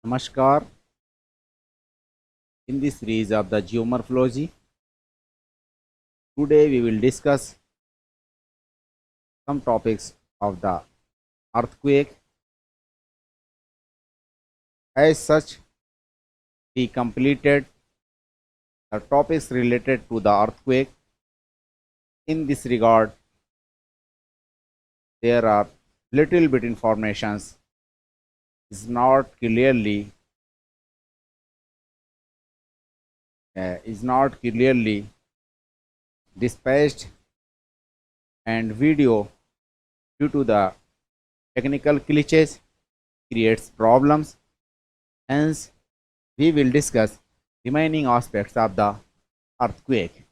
Namaskar. In this series of the geomorphology, today we will discuss some topics of the earthquake. As such, we completed the topics related to the earthquake. In this regard, there are little bit informations is not clearly dispatched, and video due to the technical glitches creates problems. Hence, we will discuss remaining aspects of the earthquake.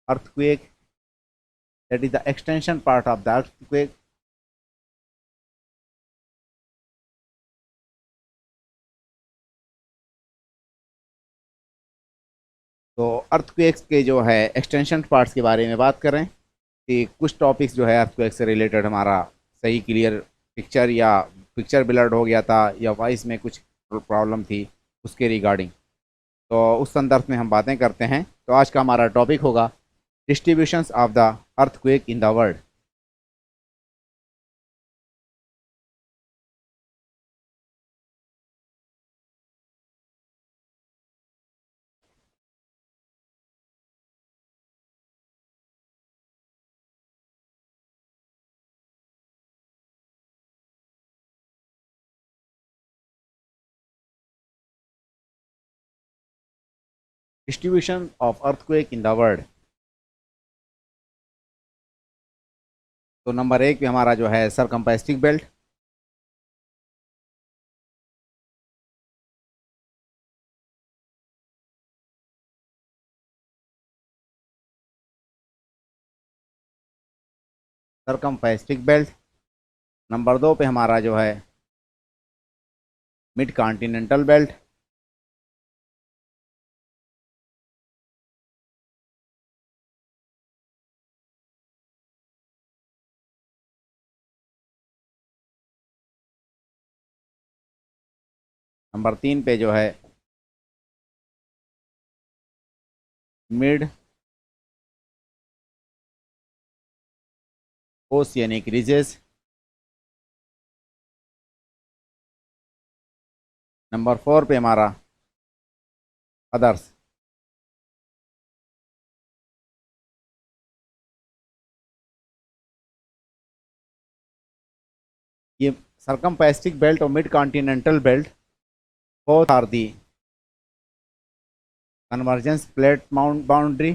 Earthquake, that is the extension part of the earthquake. तो earthquakes के जो है extension parts के बारे में बात करें कि कुछ टॉपिक्स जो है अर्थक्वेक से रिलेटेड हमारा सही क्लियर पिक्चर या पिक्चर ब्लर्ड हो गया था या वॉइस में कुछ प्रॉब्लम थी उसके रिगार्डिंग, तो उस संदर्भ में हम बातें करते हैं। तो आज का हमारा टॉपिक होगा distributions of the earthquake in the world. Distribution of earthquake in the world. तो नंबर 1 पे हमारा जो है सरकमपेस्टिक बेल्ट। सरकमपेस्टिक बेल्ट। नंबर 2 पे हमारा जो है मिड कॉन्टिनेंटल बेल्ट। नंबर 3 पे जो है मिड ओशियनिक रिजेस। नंबर 4 पे हमारा अदर्स। ये सरकमपेस्टिक बेल्ट और mid continental belt both are the convergence plate boundary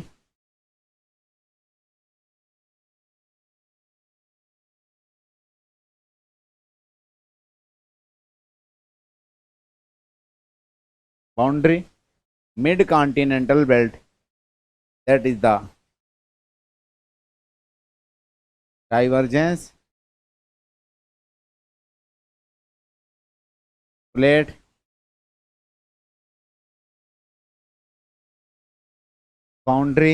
mid continental belt, that is the divergence plate boundary.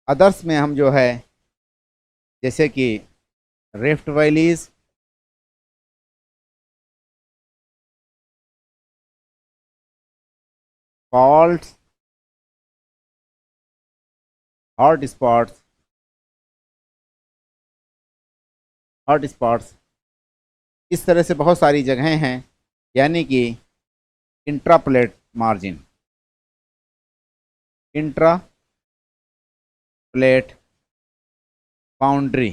Others में हम जो है जैसे कि rift valleys, faults, hot spots, इस तरह से बहुत सारी जगहें हैं, यानी कि intraplate margin, intra plate boundary,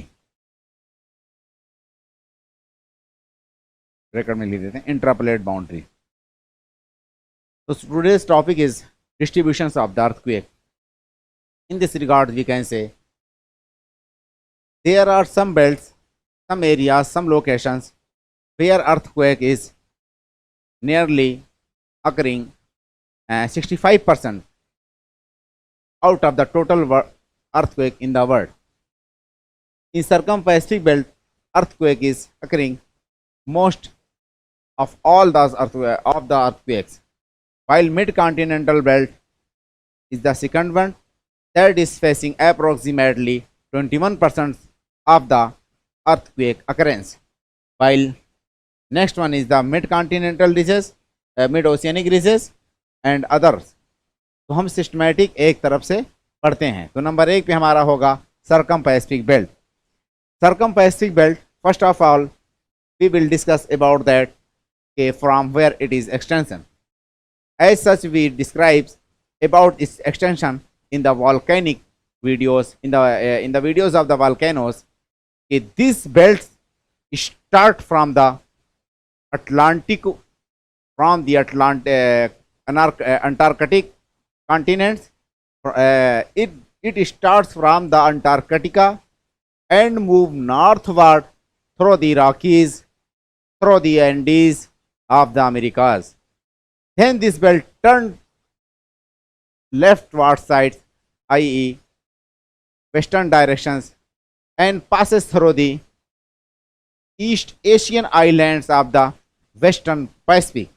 record में लिख देते हैं इंट्राप्लेट बाउंड्री। तो today's topic is distributions of the earthquake. In this regard, we can say there are some belts, some areas, some locations where earthquake is nearly occurring 65% out of the total earthquake in the world. In circumpacific belt, earthquake is occurring most of all the earthquakes, while mid-continental belt is the second one, that is facing approximately 21% of the earthquake occurrence, while next one is the mid-continental ridges, mid-oceanic ridges and others. तो हम systematic एक तरफ से पढ़ते हैं। तो number 1 पे हमारा होगा circum Pacific belt. Circum Pacific belt, first of all we will discuss about that, okay, from where it is extension. As such, we describe about its extension in the volcanic videos, in the videos of the volcanoes. Okay, these belts start from the Atlantic, from the Antarctic continents. It starts from the Antarctica and move northward through the Rockies, through the Andes of the Americas. Then this belt turned leftward sides, i.e. western directions, and passes through the East Asian islands of the Western Pacific.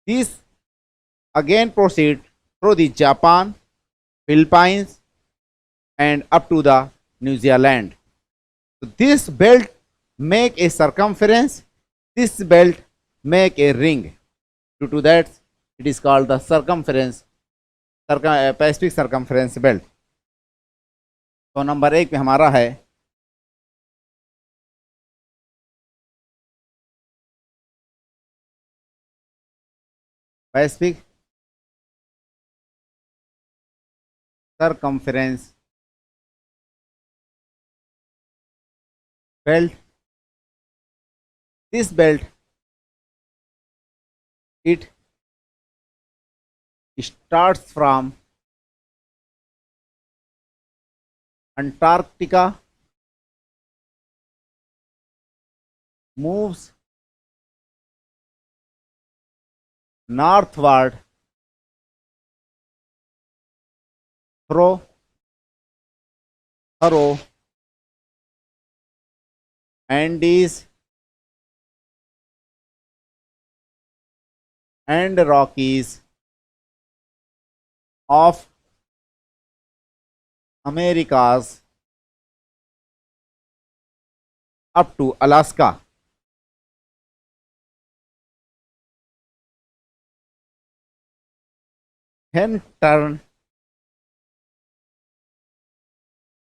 These again proceed through the Japan, Philippines, and up to the New Zealand. So this belt make a circumference, this belt make a ring. Due to that, it is called the circumference, Pacific circumference belt. तो number 1 पे हमारा है Pacific circumference belt. This belt, it starts from Antarctica, moves northward through Andes and Rockies of Americas up to Alaska. Then turn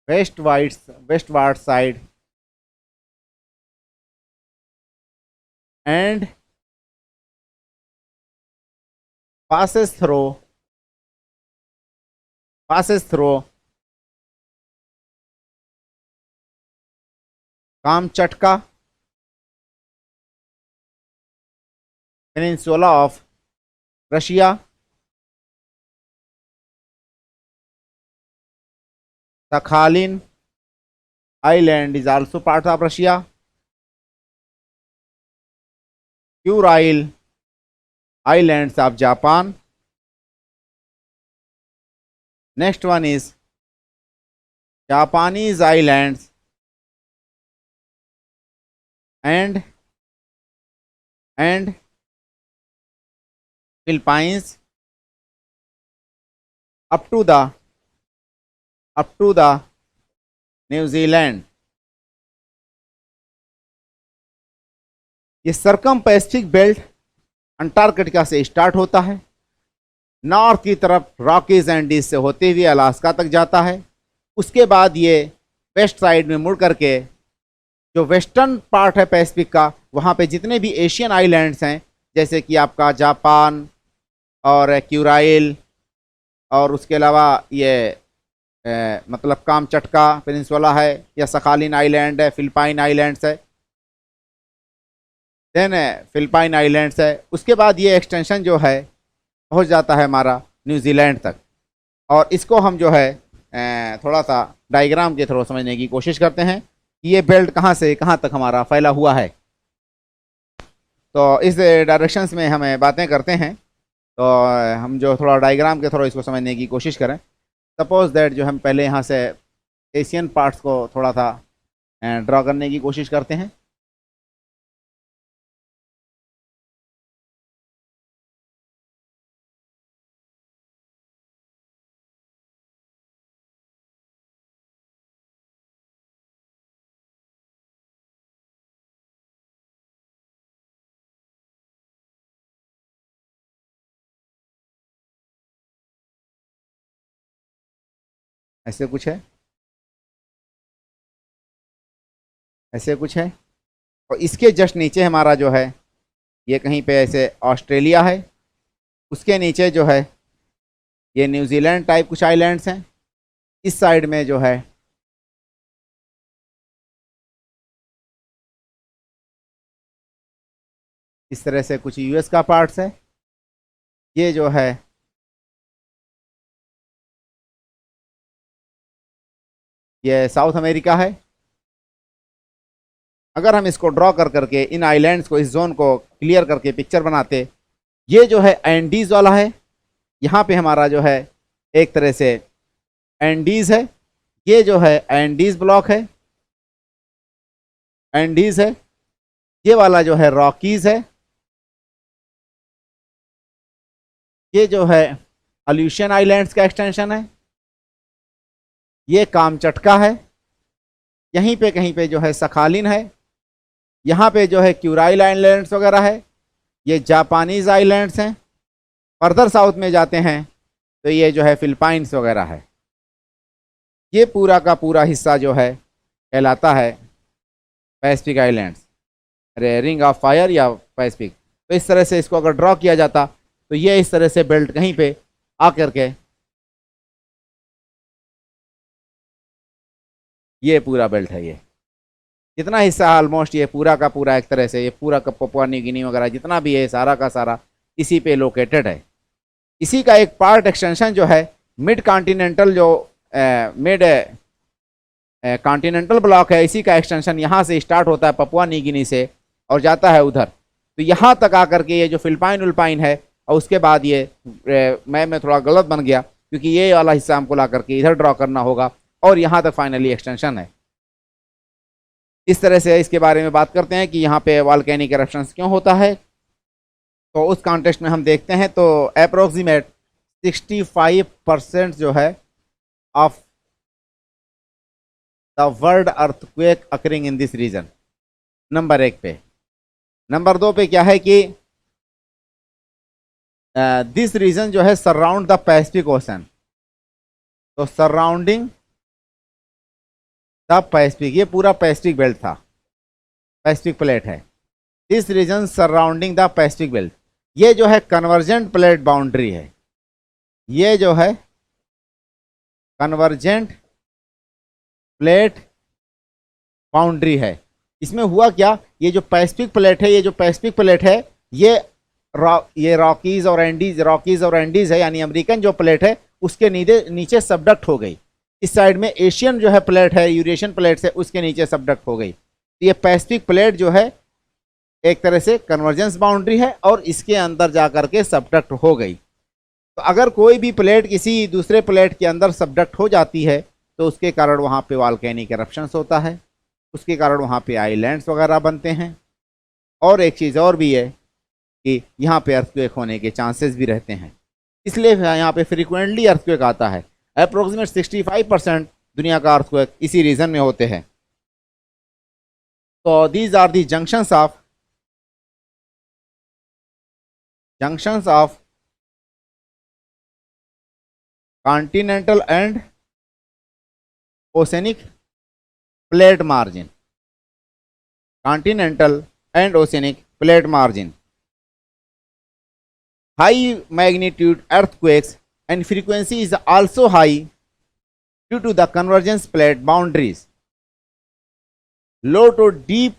westward side and passes through Kamchatka Peninsula of Russia, Sakhalin Island is also part of Russia, Kuril Islands of Japan. Next one is Japanese islands and Philippines up to the New Zealand. ये circum Pacific belt Antarctica से start होता है, north की तरफ Rockies Andes से होते हुए Alaska तक जाता है। उसके बाद ये वेस्ट साइड में मुड़ करके जो वेस्टर्न पार्ट है पैसिफिक का, वहाँ पे जितने भी एशियन आइलैंड्स हैं, जैसे कि आपका जापान और क्यूराइल और उसके अलावा ये मतलब कामचटका पेनिनसुला है या सखालिन आइलैंड है, फिलिपाइन आइलैंड्स है, देन फिलिपाइन आइलैंड्स है। उसके बाद ये एक्सटेंशन जो है पहुंच जाता है हमारा न्यूजीलैंड तक। और इसको हम जो है थोड़ा सा डायग्राम के थ्रू समझने की कोशिश करते हैं कि ये बेल्ट कहाँ से कहाँ तक हमारा फैला हुआ है। तो इस डायरेक्शंस में हमें बातें करते हैं, तो हम जो थोड़ा डायग्राम के थ्रू इसको समझने की कोशिश करें। सपोज दैट जो हम पहले यहाँ से एशियन पार्ट्स को थोड़ा सा ड्रॉ करने की कोशिश करते हैं। ऐसे कुछ है, ऐसे कुछ है। और इसके जस्ट नीचे हमारा जो है ये कहीं पे ऐसे ऑस्ट्रेलिया है, उसके नीचे जो है ये न्यूजीलैंड टाइप कुछ आइलैंड्स हैं, इस साइड में जो है इस तरह से कुछ यूएस का पार्ट्स है, ये जो है ये साउथ अमेरिका है। अगर हम इसको ड्रॉ कर करके इन आइलैंड्स को, इस जोन को क्लियर करके पिक्चर बनाते, ये जो है एंडीज वाला है, यहाँ पे हमारा जो है एक तरह से एंडीज है, ये जो है एंडीज ब्लॉक है, एंडीज है। ये वाला जो है रॉकीज है, ये जो है अल्यूशियन आइलैंड्स का एक्सटेंशन है, ये कामचटका है, यहीं पे कहीं पे जो है सखालिन है, यहाँ पे जो है क्यूराइल आइलैंड्स वगैरह है, ये जापानीज आइलैंड्स हैं। फर्दर साउथ में जाते हैं तो ये जो है फिलिपाइंस वगैरह है। ये पूरा का पूरा हिस्सा जो है कहलाता है पैसिफिक आइलैंड्स, अरे रिंग ऑफ फायर या पैसिफिक। तो इस तरह से इसको अगर ड्रॉ किया जाता तो ये इस तरह से बेल्ट कहीं पे आकर के ये पूरा बेल्ट है, ये जितना हिस्सा ऑलमोस्ट ये पूरा का पूरा एक तरह से ये पूरा का पपुआ न्यू गिनी वगैरह जितना भी है सारा का सारा इसी पे लोकेटेड है। इसी का एक पार्ट एक्सटेंशन जो है मिड कॉन्टिनेंटल जो मिड कॉन्टिनेंटल ब्लॉक है, इसी का एक्सटेंशन यहाँ से स्टार्ट होता है पपुआ न्यू गिनी से और जाता है उधर, तो यहाँ तक आकर के ये जो फिलिपाइन उल्पाइन है, और उसके बाद ये मैं थोड़ा गलत बन गया क्योंकि ये वाला हिस्सा हमको ला करके इधर ड्रॉ करना होगा और यहाँ तक फाइनली एक्सटेंशन है। इस तरह से इसके बारे में बात करते हैं कि यहाँ पे वॉल्केनिक इरप्शंस क्यों होता है। तो उस कॉन्टेक्स्ट में हम देखते हैं तो अप्रोक्सीमेट 65% जो है of the world earthquake occurring in this region, number 1 पे। नंबर 2 पे क्या है कि दिस रीजन जो है सराउंड द पैसिफिक ओशन, तो सराउंडिंग द पैसिफिक, ये पूरा पैसिफिक बेल्ट था, पैसिफिक प्लेट है। This region surrounding the Pacific belt, ये जो है कन्वर्जेंट प्लेट बाउंड्री है, ये जो है कन्वर्जेंट प्लेट बाउंड्री है। इसमें हुआ क्या, ये जो पैसिफिक प्लेट है, ये जो पैसिफिक प्लेट है ये रॉकीज और एंडीज है, यानी अमेरिकन जो प्लेट है उसके नीचे सबडक्ट हो गई। इस साइड में एशियन जो है प्लेट है, यूरेशियन प्लेट से उसके नीचे सबडक्ट हो गई। ये पैसिफिक प्लेट जो है एक तरह से कन्वर्जेंस बाउंड्री है और इसके अंदर जाकर के सबडक्ट हो गई। तो अगर कोई भी प्लेट किसी दूसरे प्लेट के अंदर सबडक्ट हो जाती है तो उसके कारण वहाँ पे वॉल्केनिक इरप्शंस होता है, उसके कारण वहाँ पे आइलैंड्स वगैरह बनते हैं। और एक चीज़ और भी है कि यहाँ पे अर्थक्वेक होने के चांसेस भी रहते हैं, इसलिए यहाँ पे फ्रीक्वेंटली अर्थक्वेक आता है। अप्रोक्सीमेट 65% दुनिया का अर्थक्वेक इसी रीजन में होते हैं। तो these are the junctions of continental and oceanic plate margin, continental and oceanic plate margin. High magnitude earthquakes and frequency is also high due to the convergence plate boundaries. Low to deep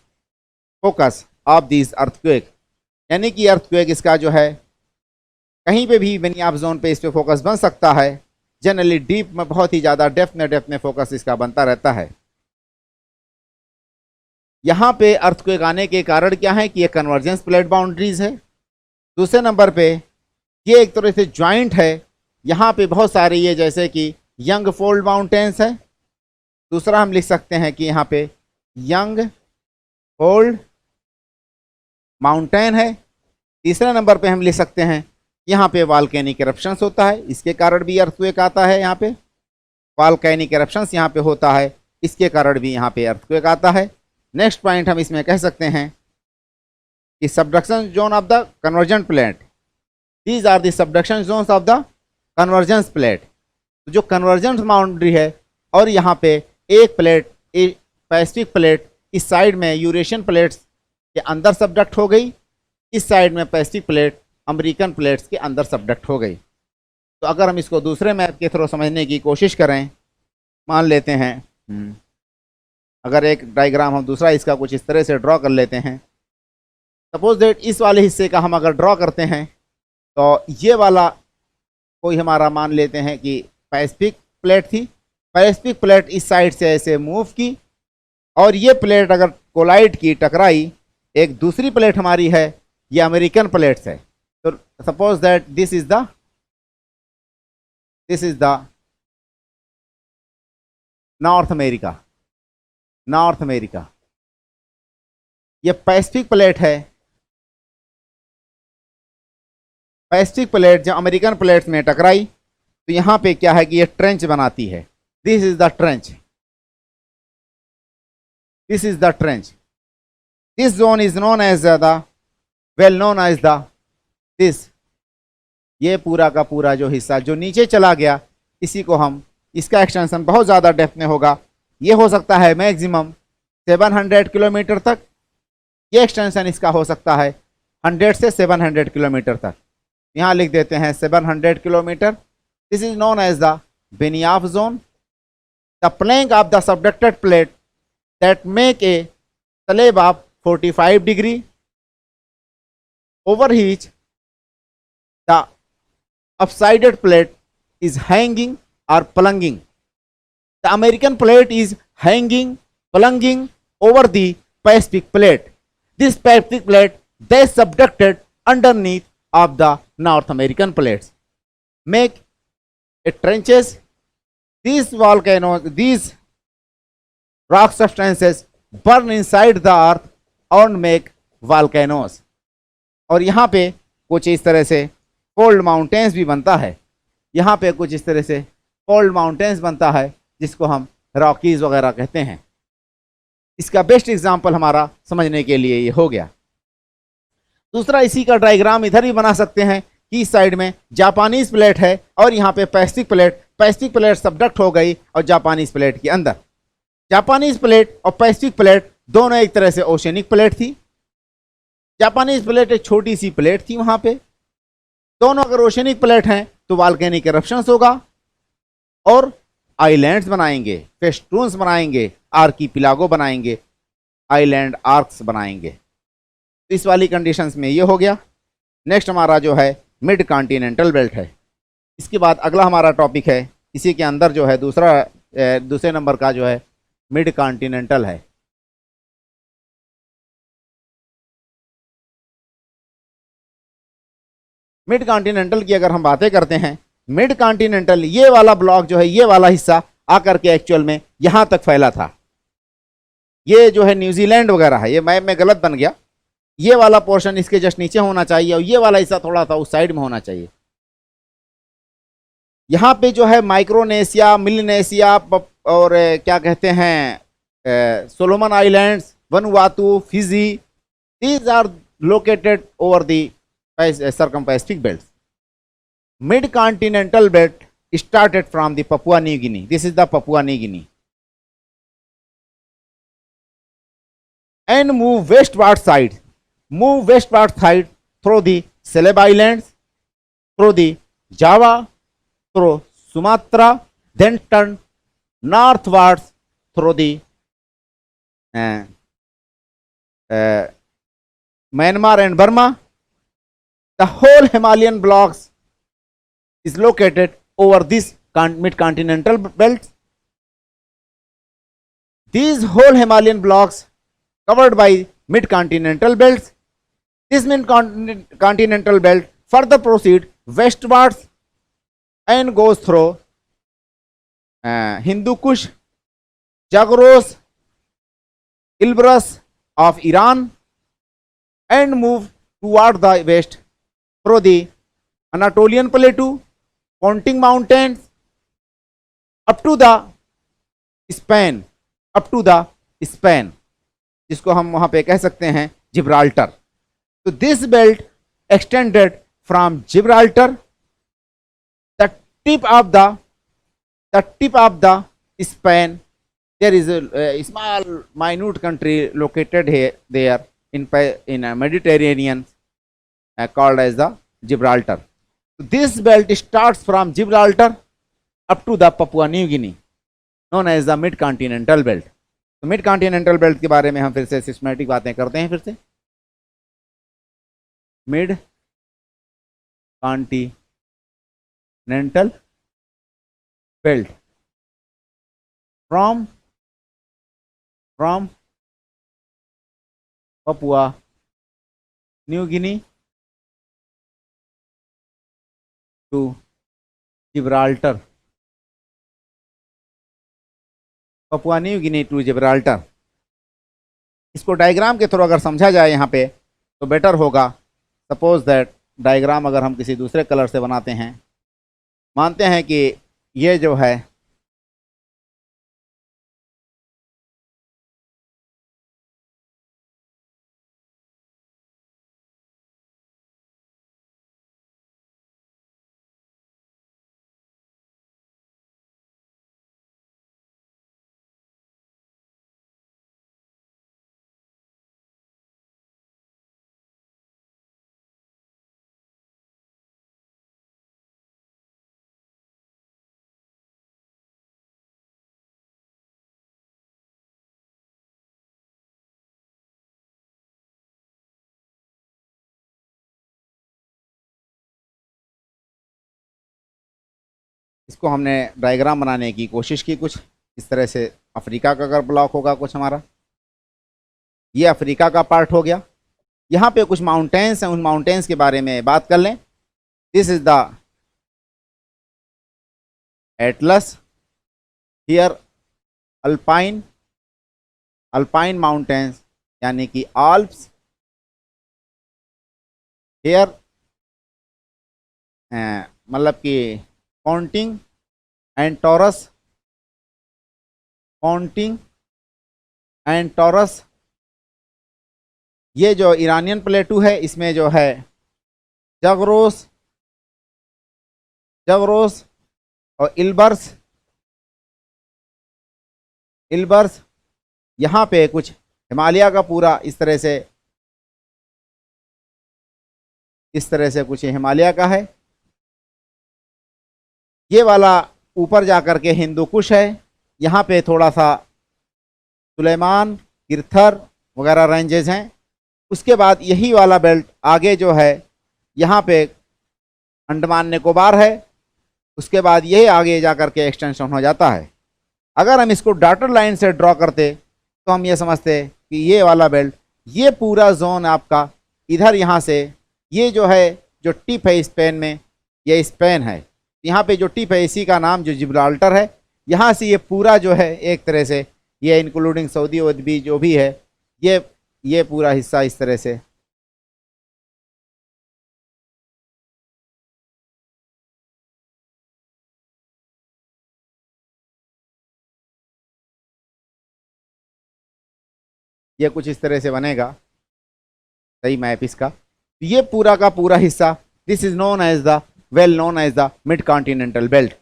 focus of these earthquake, यानी कि earthquake इसका जो है कहीं पे भी mini आप zone पे इस पे फोकस बन सकता है, जनरली डीप में बहुत ही ज़्यादा डेप्थ में फोकस इसका बनता रहता है। यहाँ पे अर्थक्वेक आने के कारण क्या है कि ये कन्वर्जेंस प्लेट बाउंड्रीज है। दूसरे नंबर पे ये एक तरह से ज्वाइंट है, यहाँ पे बहुत सारे ये जैसे कि यंग फोल्ड माउंटेन्स है। दूसरा हम लिख सकते हैं कि यहाँ पे यंग फोल्ड माउंटेन है। तीसरे नंबर पे हम लिख सकते हैं यहाँ पे वॉल्केनिक इरप्शंस होता है, इसके कारण भी अर्थक्वेक आता है। यहाँ पे वॉल्केनिक इरप्शंस यहाँ पे होता है, इसके कारण भी यहाँ पे अर्थक्वेक आता है। नेक्स्ट पॉइंट हम इसमें कह सकते हैं कि subduction zone of the convergent plate, these are the subduction zones of the convergence plate. तो जो कन्वर्जेंस बाउंड्री है, और यहाँ पे एक प्लेट पैसिफिक प्लेट इस साइड में यूरेशियन प्लेट्स के अंदर सबडक्ट हो गई, इस साइड में पैसिफिक प्लेट अमेरिकन प्लेट्स के अंदर सबडक्ट हो गई। तो अगर हम इसको दूसरे मैप के थ्रू समझने की कोशिश करें, मान लेते हैं अगर एक डायग्राम हम दूसरा इसका कुछ इस तरह से ड्रॉ कर लेते हैं। सपोज दैट इस वाले हिस्से का हम अगर ड्रॉ करते हैं, तो ये वाला कोई हमारा मान लेते हैं कि पैसिफिक प्लेट थी। पैसिफिक प्लेट इस साइड से ऐसे मूव की, और ये प्लेट अगर कोलाइड की, टकराई, एक दूसरी प्लेट हमारी है, ये अमेरिकन प्लेट्स है। तो suppose that this is the north America. ये पैसिफिक प्लेट है। पैसिफिक प्लेट जब अमेरिकन प्लेट्स में टकराई, तो यहां पे क्या है कि ये ट्रेंच बनाती है। This is the trench. This zone is known as this. ये पूरा का पूरा जो हिस्सा जो नीचे चला गया, इसी को हम, इसका एक्सटेंशन बहुत ज़्यादा डेप्थ में होगा। ये हो सकता है मैक्सिमम 700 किलोमीटर तक। ये एक्सटेंशन इसका हो सकता है 100 से 700 किलोमीटर तक। यहाँ लिख देते हैं 700 kilometre. This is known as the Benioff zone. The plane of the subducted plate that make a slab of 45 degree overheat, the upsided plate is hanging or plunging. The American plate is hanging, plunging over the Pacific plate. This Pacific plate they subducted underneath of the North American plates, make trenches. These volcanoes, these rock substances burn inside the earth and make volcanoes. और यहाँ पे कुछ इस तरह से cold mountains भी बनता है। यहाँ पे कुछ इस तरह से कोल्ड माउंटेन्स बनता है, जिसको हम रॉकीज वगैरह कहते हैं। इसका बेस्ट एग्जांपल हमारा समझने के लिए ये हो गया। दूसरा, इसी का डायग्राम इधर भी बना सकते हैं कि इस साइड में जापानीज प्लेट है, और यहाँ पे पैसिफिक प्लेट सबडक्ट हो गई और जापानीज प्लेट के अंदर। जापानीज प्लेट और पैसिफिक प्लेट दोनों एक तरह से ओशनिक प्लेट थी। जापानीज प्लेट एक छोटी सी प्लेट थी वहां पे। दोनों अगर ओशनिक प्लेट हैं तो वॉल्केनिक इरप्शंस होगा, और आइलैंड्स बनाएंगे, फेस्टून्स बनाएंगे, आर्कीपिलागो बनाएंगे, आइलैंड आर्क्स बनाएंगे। तो इस वाली कंडीशंस में ये हो गया। नेक्स्ट हमारा जो है मिड कॉन्टिनेंटल बेल्ट है। इसके बाद अगला हमारा टॉपिक है, इसी के अंदर जो है दूसरे नंबर का जो है मिड कॉन्टिनेंटल है। मिड कॉन्टिनेंटल की अगर हम बातें करते हैं, मिड कॉन्टिनेंटल ये वाला ब्लॉक जो है, ये वाला हिस्सा आकर के एक्चुअल में यहां तक फैला था। ये जो है न्यूजीलैंड वगैरह है, ये मैप में गलत बन गया। ये वाला पोर्शन इसके जस्ट नीचे होना चाहिए, और ये वाला हिस्सा थोड़ा सा उस साइड में होना चाहिए। यहाँ पे जो है माइक्रोनेशिया, मिलनेशिया, और क्या कहते हैं, Solomon Islands, Vanuatu, Fiji, these are located over the circumpacific belts. Mid-continental belt started from the Papua New Guinea. This is the Papua New Guinea, and move westward side through the Celeb Islands, through the Java, through Sumatra, then turn northwards through the Myanmar and Burma. The whole Himalayan blocks is located over this mid-continental belt. These whole Himalayan blocks covered by mid-continental belts. This mid-continental belt further proceed westwards and goes through Hindu Kush, Zagros, Elbrus of Iran, and move toward the west through the Anatolian Plateau, Ponting Mountains, up to the Spain, जिसको हम वहां पे कह सकते हैं Gibraltar. तो this belt extended from Gibraltar, the tip of the the tip of the Spain, there is a small minute country located here there in a Mediterranean called as the Gibraltar. This belt starts from Gibraltar up to the Papua New Guinea, known as the mid continental belt. तो mid continental belt के बारे में हम फिर से systematic बातें करते हैं। फिर से mid continental belt from Papua New Guinea to Gibraltar, Papua New Guinea to Gibraltar. इसको डायग्राम के थ्रू अगर समझा जाए यहाँ पे तो बेटर होगा। सपोज दैट डायग्राम अगर हम किसी दूसरे कलर से बनाते हैं, मानते हैं कि ये जो है इसको हमने डायग्राम बनाने की कोशिश की कुछ इस तरह से। अफ्रीका का अगर ब्लॉक होगा कुछ हमारा, ये अफ्रीका का पार्ट हो गया। यहाँ पे कुछ माउंटेन्स हैं, उन माउंटेन्स के बारे में बात कर लें। This is the Atlas, here alpine mountains यानी कि आल्प्स, हियर मतलब कि पॉन्टिंग एंड टॉरस, ये जो ईरानियन प्लेटू है इसमें जो है जगरोस और इल्बर्स। यहाँ पे कुछ हिमालय का पूरा इस तरह से कुछ हिमालय का है। ये वाला ऊपर जाकर के हिंदू कुश है। यहाँ पे थोड़ा सा सुलेमान, किरथर वगैरह रेंजेस हैं। उसके बाद यही वाला बेल्ट आगे जो है यहाँ पे अंडमान निकोबार है। उसके बाद यही आगे जाकर के एक्सटेंशन हो जाता है। अगर हम इसको डॉटेड लाइन से ड्रॉ करते तो हम ये समझते कि ये वाला बेल्ट, ये पूरा जोन आपका इधर यहाँ से, ये जो है जो टिप है स्पेन में, ये स्पेन है। यहाँ पे जो टिप है इसी का नाम जो जिब्राल्टर है। यहाँ से ये पूरा जो है एक तरह से, ये इंक्लूडिंग सऊदी अरब जो भी है, ये पूरा हिस्सा इस तरह से ये कुछ इस तरह से बनेगा, सही मैप इसका। ये पूरा का पूरा हिस्सा, this is known as the well known as the mid-continental belt.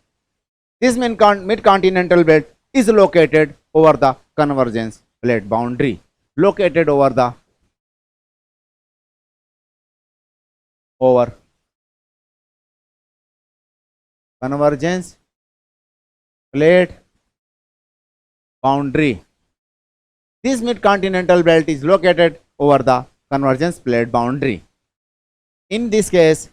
This mid-continental belt is located over the convergence plate boundary. Located over the convergence plate boundary. This mid-continental belt is located over the convergence plate boundary. In this case,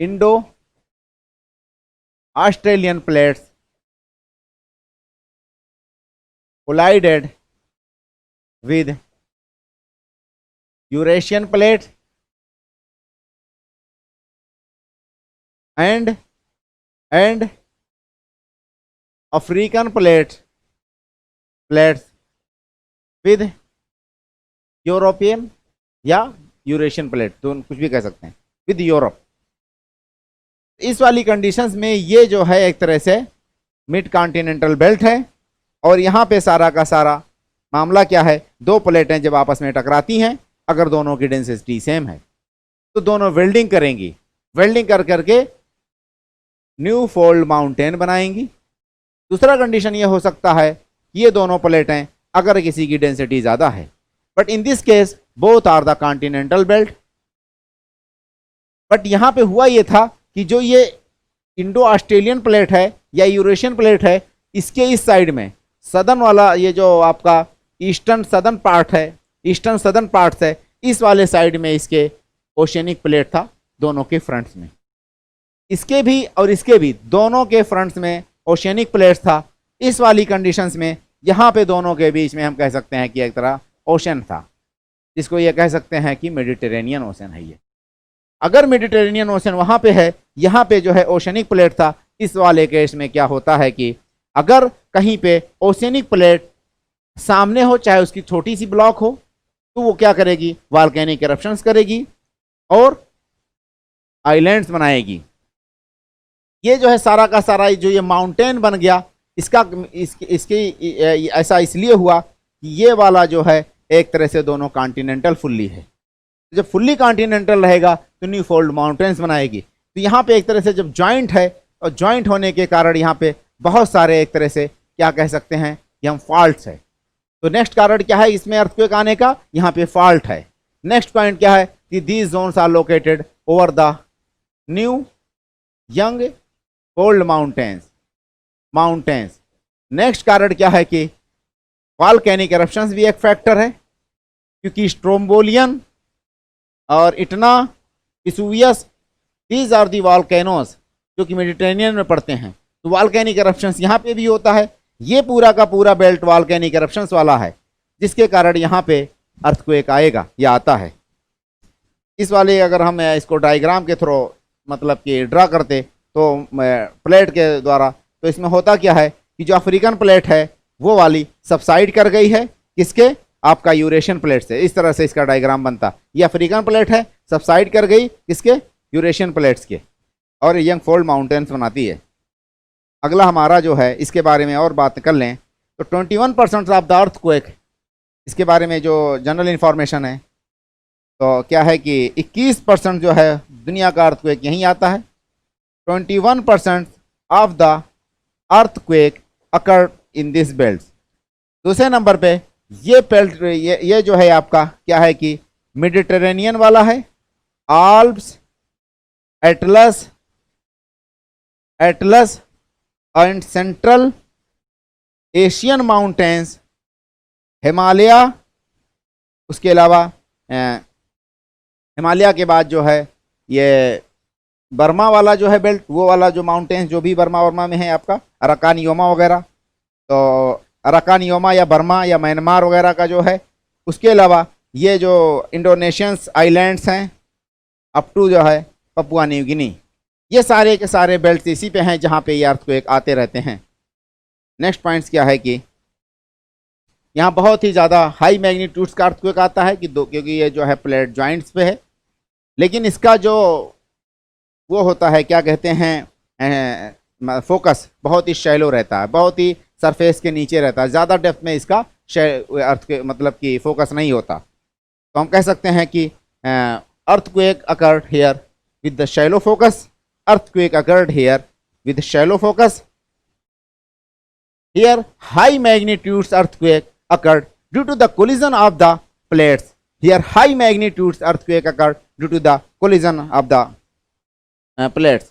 Indo-Australian plates collided with Eurasian plate and African plates with European या Eurasian plate, तो कुछ भी कह सकते हैं, with Europe. इस वाली conditions में ये जो है एक तरह से मिड कॉन्टिनेंटल बेल्ट है। और यहाँ पे सारा का सारा मामला क्या है, दो प्लेटें जब आपस में टकराती हैं, अगर दोनों की डेंसिटी सेम है तो दोनों वेल्डिंग करेंगी। वेल्डिंग कर करके न्यू फोल्ड माउंटेन बनाएंगी। दूसरा कंडीशन ये हो सकता है कि ये दोनों प्लेटें अगर किसी की डेंसिटी ज़्यादा है, but in this case both are the continental belt. But यहां पे हुआ ये था कि जो ये इंडो ऑस्ट्रेलियन प्लेट है या यूरेशियन प्लेट है, इसके इस साइड में सदर्न वाला ये जो आपका ईस्टर्न सदर्न पार्ट है, ईस्टर्न सदर्न पार्ट है, इस वाले साइड में इसके ओशियनिक प्लेट था दोनों के फ्रंट्स में। इसके भी और इसके भी दोनों के फ्रंट्स में ओशियनिक प्लेट्स था। इस वाली कंडीशंस में यहाँ पे दोनों के बीच में हम कह सकते हैं कि एक तरह ओशन था, जिसको ये कह सकते हैं कि मेडिटेरेनियन ओशन है ये। अगर मेडिटेरेनियन ओशन वहाँ पे है, यहाँ पे जो है ओशनिक प्लेट था, इस वाले केस में क्या होता है कि अगर कहीं पे ओशनिक प्लेट सामने हो, चाहे उसकी छोटी सी ब्लॉक हो, तो वो क्या करेगी, वॉल्केनिक इरप्शंस करेगी और आइलैंड्स बनाएगी। ये जो है सारा का सारा जो ये माउंटेन बन गया, इसके ऐसा इसलिए हुआ कि ये वाला जो है एक तरह से दोनों कॉन्टिनेंटल फुल्ली है। जब फुल्ली कॉन्टिनेंटल रहेगा तो न्यू फोल्ड माउंटेन्स बनाएगी। तो यहाँ पे एक तरह से जब जॉइंट है, और जॉइंट होने के कारण यहाँ पे बहुत सारे एक तरह से क्या कह सकते हैं कि हम फॉल्ट्स है। तो नेक्स्ट कारण क्या है इसमें अर्थक्वेक आने का, यहाँ पे फॉल्ट है। नेक्स्ट पॉइंट क्या है कि these zones are located over the new young fold mountains. Next कारण क्या है कि वॉल्केनिक इरप्शंस भी एक फैक्टर है, क्योंकि स्ट्रोम्बोलियन और इटना, इसूवियस, दीज आर दी वॉल्केनोस जो कि मेडिटेरेनियन में पड़ते हैं। तो वॉल्केनिक इरप्शंस यहाँ पे भी होता है। ये पूरा का पूरा बेल्ट वॉल्केनिक इरप्शंस वाला है, जिसके कारण यहाँ पे अर्थक्वेक आएगा या आता है। इस वाले अगर हम इसको डायग्राम के थ्रू मतलब कि ड्रा करते तो प्लेट के द्वारा, तो इसमें होता क्या है कि जो अफ्रीकन प्लेट है वो वाली सबसाइड कर गई है, किसके, आपका यूरेशियन प्लेट से। इस तरह से इसका डायग्राम बनता। ये अफ्रीकन प्लेट है, सबसाइड कर गई किसके, यूरेशियन प्लेट्स के, और यंग फोल्ड माउंटेन्स बनाती है। अगला हमारा जो है इसके बारे में और बात कर लें तो 21% ऑफ द अर्थक्वेक, इसके बारे में जो जनरल इंफॉर्मेशन है तो क्या है कि 21% जो है दुनिया का अर्थक्वेक यहीं आता है। 21% of the earthquake occur in this belt. दूसरे नंबर पे ये बेल्ट, ये जो है आपका क्या है कि मेडिटेरेनियन वाला है, Alps, Atlas and central Asian mountains, Himalaya, उसके अलावा हिमालय के बाद जो है ये बर्मा वाला जो है बेल्ट, वो वाला जो माउंटेन्स जो भी बर्मा में है आपका अराकान योमा वगैरह, तो अराकान योमा या बर्मा या म्यांमार वगैरह का जो है। उसके अलावा ये जो इंडोनेशियंस आइलैंड्स हैं अप टू जो है पपुआ न्यू गिनी, ये सारे के सारे बेल्ट इसी पे हैं जहाँ पे ये अर्थक्वेक आते रहते हैं। नेक्स्ट पॉइंट्स क्या है कि यहाँ बहुत ही ज़्यादा हाई मैग्नीट्यूड्स का अर्थक्वेक आता है क्योंकि ये जो है प्लेट जॉइंट्स पे है, लेकिन इसका जो वो होता है क्या कहते हैं फोकस बहुत ही शैलो रहता है, बहुत ही सरफेस के नीचे रहता है, ज़्यादा डेप्थ में इसका अर्थक्वेक मतलब कि फोकस नहीं होता। तो हम कह सकते हैं कि earthquake occurred here with the shallow focus, earthquake occurred here with shallow focus. Here high magnitudes earthquake occurred due to the collision of the plates. Here high magnitudes earthquake occurred due to the collision of the plates.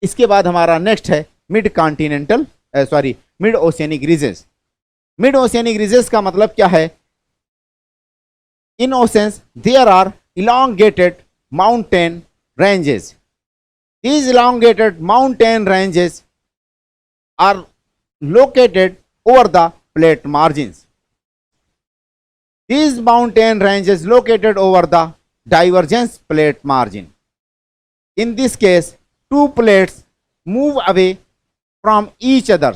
इसके बाद हमारा next है mid continental mid oceanic ridges. Mid oceanic ridges का मतलब क्या है, in oceans there are elongated mountain ranges. These elongated mountain ranges are located over the plate margins. These mountain ranges located over the divergence plate margin. In this case, two plates move away from each other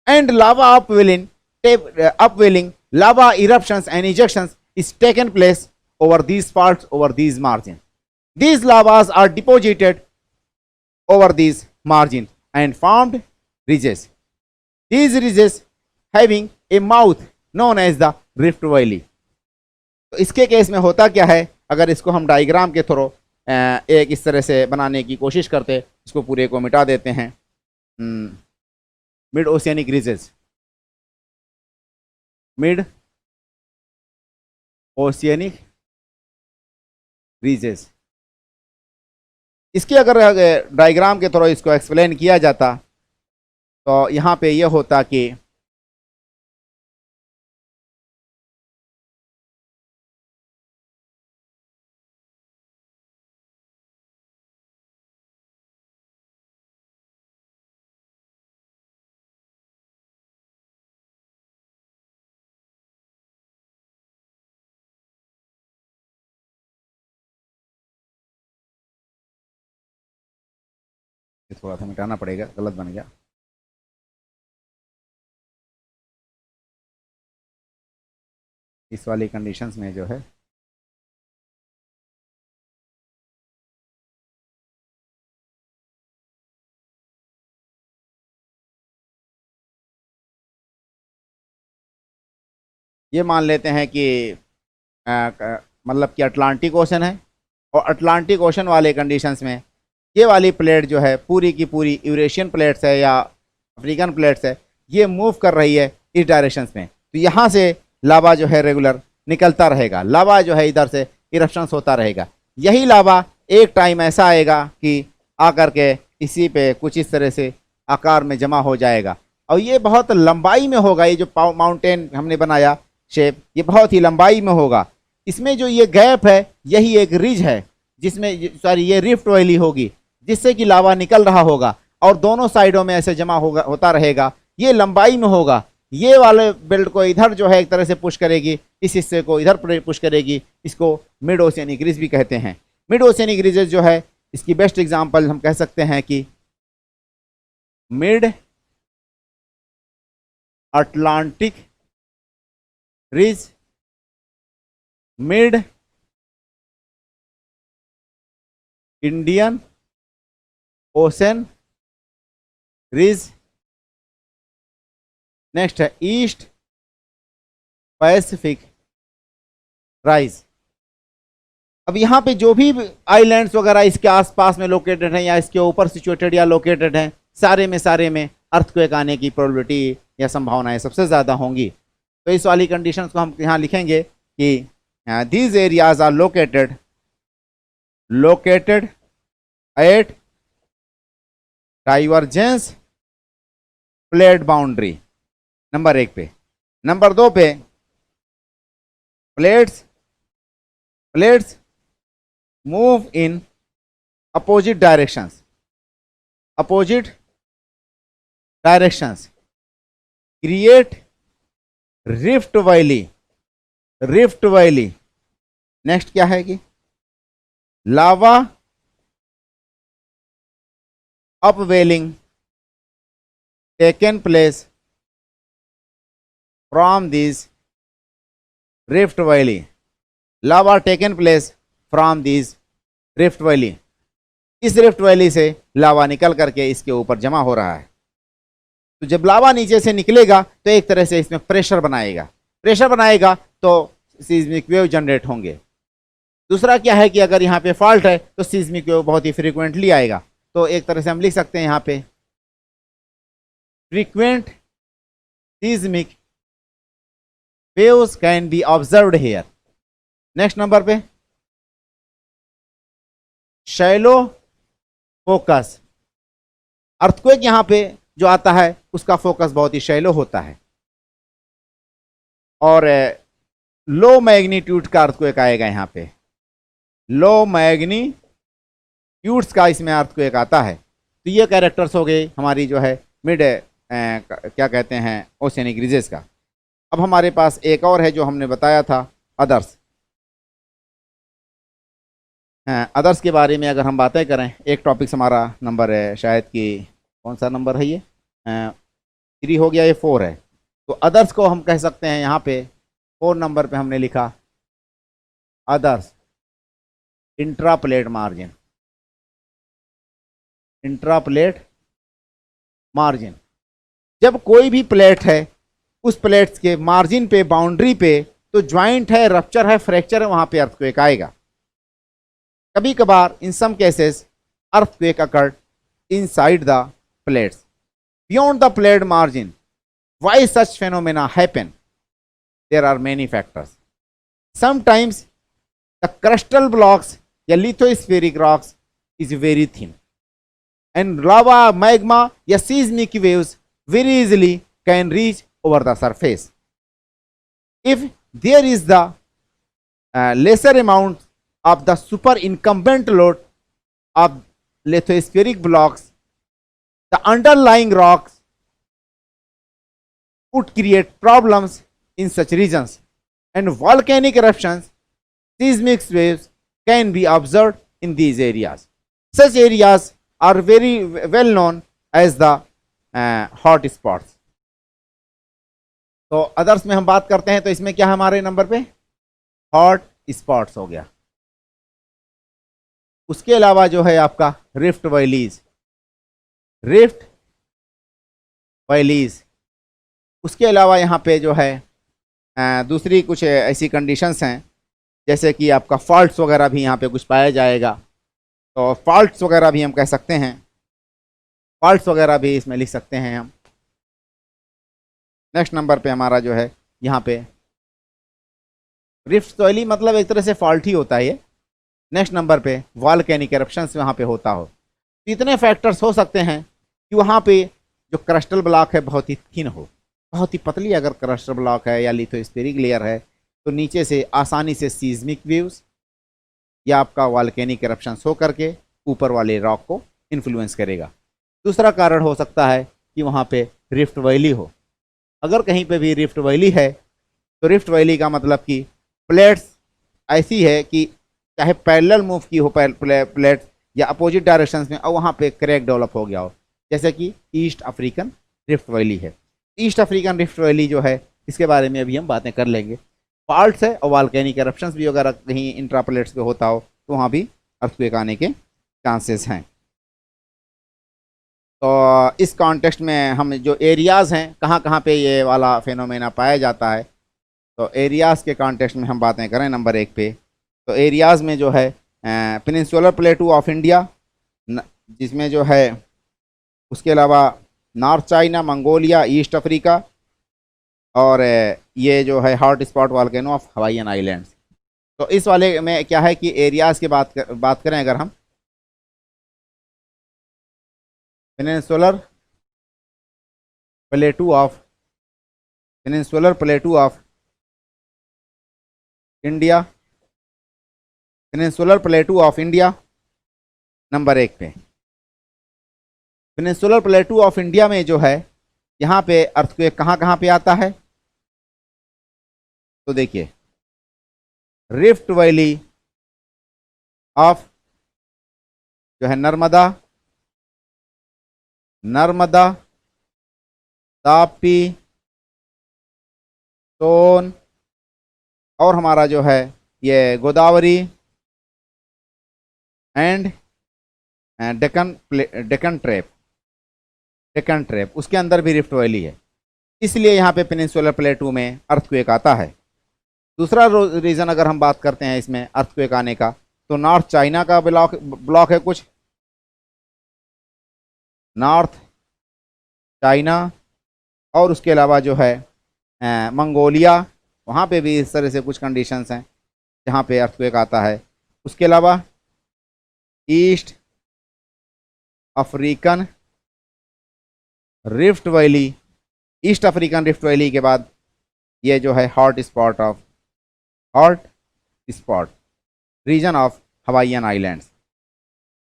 and lava upwelling, lava eruptions and ejections is taken place over these faults, over these margins. These lavas are deposited over these margins and formed ridges. These ridges having a mouth known as the rift valley. तो इसके case में होता क्या है, अगर इसको हम diagram के थ्रू एक इस तरह से बनाने की कोशिश करते, इसको पूरे को मिटा देते हैं। Mid oceanic ridges, mid oceanic ridges, इसके अगर डायग्राम के थ्रू इसको एक्सप्लेन किया जाता तो यहाँ पे ये होता कि थोड़ा सा मिटाना पड़ेगा, गलत बन गया। इस वाली कंडीशंस में जो है ये मान लेते हैं कि मतलब कि अटलांटिक ओशन है, और अटलांटिक ओशन वाले कंडीशंस में ये वाली प्लेट जो है पूरी की पूरी यूरेशियन प्लेट्स है या अफ्रीकन प्लेट्स है, ये मूव कर रही है इस डायरेक्शंस में। तो यहाँ से लावा जो है रेगुलर निकलता रहेगा, लावा जो है इधर से इरप्शंस होता रहेगा। यही लावा एक टाइम ऐसा आएगा कि आकर के इसी पे कुछ इस तरह से आकार में जमा हो जाएगा, और ये बहुत लंबाई में होगा। ये जो माउंटेन हमने बनाया शेप, ये बहुत ही लंबाई में होगा। इसमें जो ये गैप है यही एक रिज है, जिसमें सॉरी ये रिफ्ट वैली होगी, जिससे कि लावा निकल रहा होगा और दोनों साइडों में ऐसे जमा होता रहेगा। ये लंबाई में होगा। ये वाले बेल्ट को इधर जो है एक तरह से पुश करेगी, इस हिस्से को इधर पुश करेगी। इसको मिड ओशियनिक रिज भी कहते हैं। मिड ओशियनिक रिजेस जो है इसकी बेस्ट एग्जांपल हम कह सकते हैं कि mid Atlantic ridge, mid Indian ocean ridge, next है ईस्ट पैसिफिक राइज। अब यहाँ पे जो भी आइलैंड्स वगैरह इसके आसपास में लोकेटेड हैं या इसके ऊपर सिचुएटेड या लोकेटेड हैं, सारे में अर्थक्वेक आने की प्रोबेबिलिटी या संभावनाएं सबसे ज़्यादा होंगी। तो इस वाली कंडीशंस को हम यहाँ लिखेंगे कि these areas are located at divergence plate boundary, number 1 पे। नंबर 2 पे plates move in opposite directions create rift valley. Next क्या है कि lava upwelling taken place from this rift valley, lava taken place from this rift valley. इस rift valley से lava निकल करके इसके ऊपर जमा हो रहा है। तो जब लावा नीचे से निकलेगा तो एक तरह से इसमें प्रेशर बनाएगा तो सीस्मिक वेव जनरेट होंगे। दूसरा क्या है कि अगर यहाँ पे फॉल्ट है तो सीस्मिक वेव बहुत ही फ्रीक्वेंटली आएगा। तो एक तरह से हम लिख सकते हैं यहाँ पे frequent seismic waves can be observed here. Next number पे शैलो फोकस। अर्थक्वेक यहाँ पे जो आता है उसका फोकस बहुत ही शैलो होता है, और लो मैग्नीट्यूड का अर्थक्वेक आएगा यहाँ पे, लो मैग्नीट्यूड्स का इसमें अर्थक्वेक आता है। तो ये कैरेक्टर्स हो गए हमारी जो है मिड क्या कहते हैं ओशियनिक रिजेस का। अब हमारे पास एक और है जो हमने बताया था अदर्स। अदर्स के बारे में अगर हम बातें करें, एक टॉपिक हमारा नंबर है शायद कि कौन सा नंबर है ये 3 हो गया, ये 4 है। तो अदर्स को हम कह सकते हैं यहाँ पे 4 नंबर पे हमने लिखा अदर्स इंट्राप्लेट मार्जिन। जब कोई भी प्लेट है उस प्लेट्स के मार्जिन पे, बाउंड्री पे तो ज्वाइंट है, रप्चर है, फ्रैक्चर है, वहां पे अर्थक्वेक आएगा। कभी कभार in some cases earthquake occurred inside the plates beyond the plate margin. Why such phenomena happen? There are many factors. Sometimes the crustal blocks या lithospheric rocks is very thin and lava, magma या seismic waves very easily can reach over the surface. If there is the lesser amount of the superincumbent load of lithospheric blocks, the underlying rocks would create problems in such regions, and volcanic eruptions, seismic waves can be observed in these areas. Such areas are very well known as the hot spots. तो others में हम बात करते हैं तो इसमें क्या हमारे नंबर पे हॉट स्पॉट्स हो गया। उसके अलावा जो है आपका रिफ्ट वैलीज, रिफ्ट वैलीज, उसके अलावा यहाँ पे जो है दूसरी कुछ ऐसी कंडीशंस हैं जैसे कि आपका फॉल्ट्स वगैरह भी यहाँ पे कुछ पाया जाएगा। तो फॉल्ट्स वगैरह भी हम कह सकते हैं, फॉल्ट्स वगैरह भी इसमें लिख सकते हैं हम। नेक्स्ट नंबर पे हमारा जो है यहाँ पे रिफ्ट वैली मतलब एक तरह से फॉल्ट ही होता है ये। नेक्स्ट नंबर पे वॉल्केनिक एरप्शंस वहाँ पे होता हो। इतने फैक्टर्स हो सकते हैं कि वहाँ पे जो क्रस्टल ब्लॉक है बहुत ही थिन हो, बहुत ही पतली अगर क्रस्टल ब्लॉक है या लिथोस्फेरिक लेयर है तो नीचे से आसानी से सीज्मिक वेव्स या आपका वॉल्केनिक एरप्शंस हो करके ऊपर वाले रॉक को इन्फ्लुएंस करेगा। दूसरा कारण हो सकता है कि वहाँ पे रिफ्ट वैली हो। अगर कहीं पे भी रिफ्ट वैली है तो रिफ्ट वैली का मतलब कि प्लेट्स ऐसी है कि चाहे पैरेलल मूव की हो प्लेट्स या अपोजिट डायरेक्शंस में, और वहाँ पे क्रैक डेवलप हो गया हो, जैसे कि ईस्ट अफ्रीकन रिफ्ट वैली है। ईस्ट अफ्रीकन रिफ्ट वैली जो है इसके बारे में अभी हम बातें कर लेंगे। फॉल्ट्स है और वॉल्केनिक एरप्शंस भी अगर कहीं इंट्रा प्लेट्स पे होता हो तो वहाँ भी अर्थक्वेक आने के चांसेस हैं। तो इस कॉन्टेक्स्ट में हम जो एरियाज़ हैं कहाँ कहाँ पे ये वाला फेनोमेना पाया जाता है, तो एरियाज़ के कॉन्टेक्स्ट में हम बातें करें नंबर 1 पे, तो एरियाज़ में जो है पेनिनसुलर प्लेटू ऑफ इंडिया जिसमें जो है, उसके अलावा north China, Mongolia, east Africa, और ये जो है hot spot volcano of Hawaiian islands. तो इस वाले में क्या है कि एरियाज़ की बात करें अगर हम, peninsular प्लेटू of India, peninsular प्लेटू of India number 1 पे। पेनिनसुलर प्लेटू ऑफ इंडिया में जो है यहाँ पे अर्थक्वेक कहाँ कहाँ पे आता है, तो देखिए रिफ्ट वैली ऑफ जो है नर्मदा, तापी, सोन, और हमारा जो है ये गोदावरी एंड डेक्कन ट्रैप, उसके अंदर भी रिफ्ट वैली है, इसलिए यहाँ पे पेनिनसुलर प्लेटू में अर्थक्वेक आता है। दूसरा रीज़न अगर हम बात करते हैं इसमें अर्थक्वेक आने का, तो नॉर्थ चाइना का ब्लॉक है कुछ, नॉर्थ चाइना, और उसके अलावा जो है मंगोलिया, वहाँ पे भी इस तरह से कुछ कंडीशंस हैं जहाँ पे अर्थक्वेक आता है। उसके अलावा East African rift valley, East African rift valley के बाद ये जो है hot spot region of Hawaiian islands.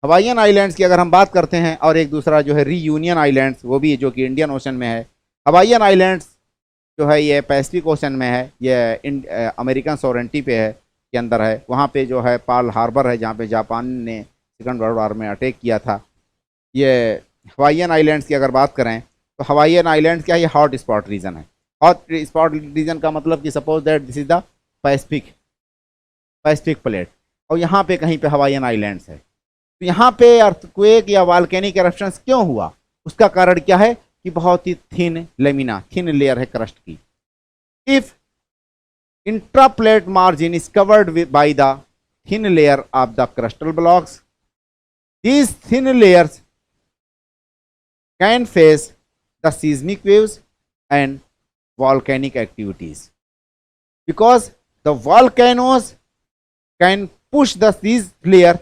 Hawaiian islands की अगर हम बात करते हैं, और एक दूसरा जो है रीयूनियन आइलैंड्स, वो भी जो कि इंडियन ओशन में है। हवाईयन आइलैंड्स जो है ये पैसिफिक ओशन में है, ये अमेरिकन सोवरेंटी पे है के अंदर है। वहाँ पे जो है पर्ल हार्बर है जहाँ पे जापान ने सेकंड वर्ल्ड वॉर में अटैक किया था। ये हवाईयन आइलैंड्स की अगर बात करें तो हवाईयन आइलैंड्स क्या है, ये हॉट स्पॉट रीजन है। हॉट स्पॉट रीजन का मतलब कि suppose that this is the Pacific plate, और यहाँ पे कहीं पे हवाईयन आइलैंड्स है। तो यहाँ पे अर्थक्वेक या वॉल्केनिक एरप्शंस क्यों हुआ, उसका कारण क्या है कि बहुत ही थिन लेयर है क्रस्ट की। If intraplate margin is covered by the thin layer of the crustal blocks. These thin layers can face the seismic waves and volcanic activities, because the volcanoes can push these layer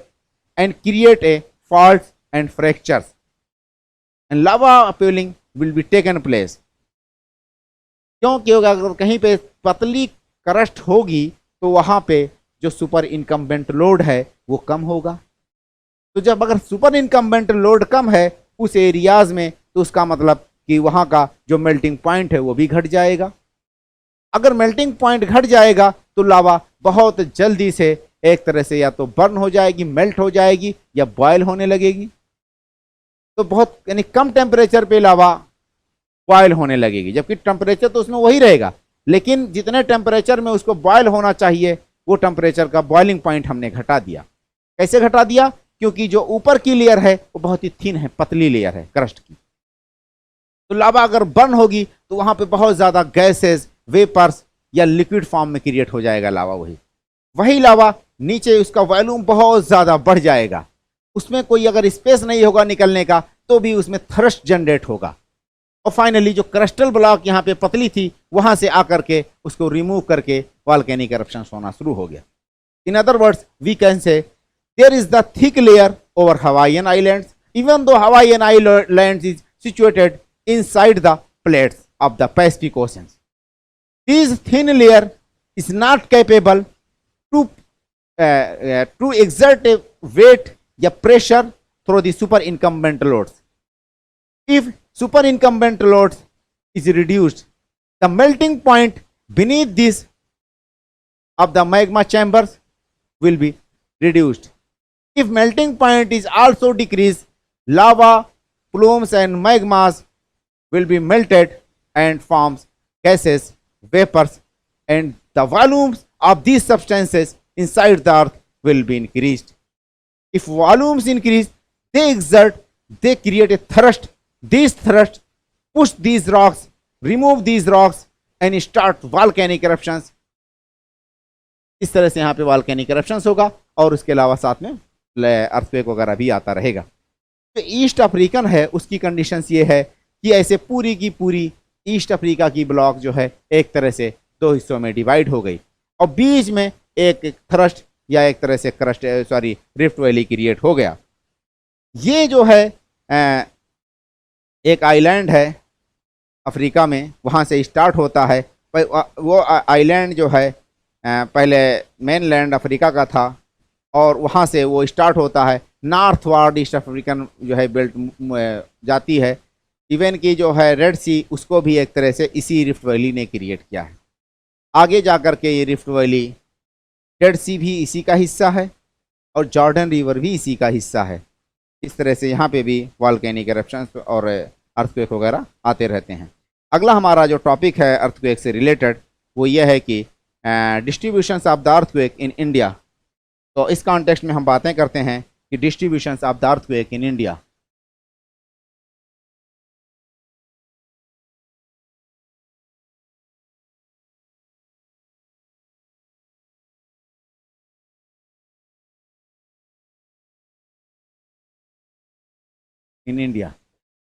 and create a faults and fractures, and lava upwelling will be taken place. क्योंकि अगर कहीं पे पतली करस्ट होगी तो वहां पे जो सुपर इनकम्बेंट लोड है वो कम होगा। तो जब अगर सुपर इनकम्बेंट लोड कम है उस एरियाज में, तो उसका मतलब कि वहां का जो मेल्टिंग पॉइंट है वो भी घट जाएगा। अगर मेल्टिंग पॉइंट घट जाएगा तो लावा बहुत जल्दी से एक तरह से या तो बर्न हो जाएगी, मेल्ट हो जाएगी, या बॉयल होने लगेगी। तो बहुत यानी कम टेम्परेचर पे लावा बॉयल होने लगेगी, जबकि टेम्परेचर तो उसमें वही रहेगा, लेकिन जितने टेम्परेचर में उसको बॉयल होना चाहिए वो टेम्परेचर का बॉइलिंग पॉइंट हमने घटा दिया। कैसे घटा दिया? क्योंकि जो ऊपर की लेयर है वो बहुत ही थिन है, पतली लेयर है क्रस्ट की। तो लावा अगर बर्न होगी तो वहां पे बहुत ज्यादा गैसेस, वेपर्स या लिक्विड फॉर्म में क्रिएट हो जाएगा लावा। वही लावा नीचे उसका वॉल्यूम बहुत ज्यादा बढ़ जाएगा, उसमें कोई अगर स्पेस नहीं होगा निकलने का तो भी उसमें थ्रस्ट जनरेट होगा, और फाइनली जो क्रिस्टल ब्लॉक यहाँ पे पतली थी वहां से आकर के उसको रिमूव करके वॉल्केनिक इरप्शन होना शुरू हो गया। In other words we can say there is the thick layer over Hawaiian islands, even though Hawaiian islands is situated inside the plates of the Pacific Ocean. This thin layer is not capable to exert a weight या pressure through the superincumbent loads. If superincumbent loads is reduced, the melting point beneath this of the magma chambers will be reduced. If melting point is also decreased, lava, plumes and magmas will be melted and forms gases, vapors, and the volumes of these substances inside the earth will be increased. If volumes increase, they create a thrust. These thrusts push these rocks, remove these rocks and start volcanic eruptions. इस तरह से यहाँ पे volcanic eruptions होगा, और उसके अलावा साथ में अर्थक्वेक वगैरह भी आता रहेगा। तो ईस्ट अफ्रीकन है, उसकी कंडीशंस ये है कि ऐसे पूरी की पूरी ईस्ट अफ्रीका की ब्लॉक जो है एक तरह से दो हिस्सों में डिवाइड हो गई, और बीच में एक थ्रस्ट या एक तरह से रिफ्ट वैली क्रिएट हो गया। ये जो है एक आइलैंड है अफ्रीका में, वहाँ से स्टार्ट होता है। वो आइलैंड जो है पहले मेन लैंड अफ्रीका का था, और वहाँ से वो स्टार्ट होता है नॉर्थ वार्ड ईस्ट अफ्रीकन जो है बेल्ट जाती है। इवन की जो है रेड सी, उसको भी एक तरह से इसी रिफ्ट वैली ने क्रिएट किया है। आगे जाकर के ये रिफ्ट वैली, रेड सी भी इसी का हिस्सा है, और जॉर्डन रिवर भी इसी का हिस्सा है। इस तरह से यहाँ पे भी वॉल्केनिक इरप्शंस और अर्थक्वेक वगैरह आते रहते हैं। अगला हमारा जो टॉपिक है अर्थक्वेक से रिलेटेड वो ये है कि distributions of the earthquake in India. तो इस कॉन्टेक्स्ट में हम बातें करते हैं कि distributions of the earthquake in India. In India,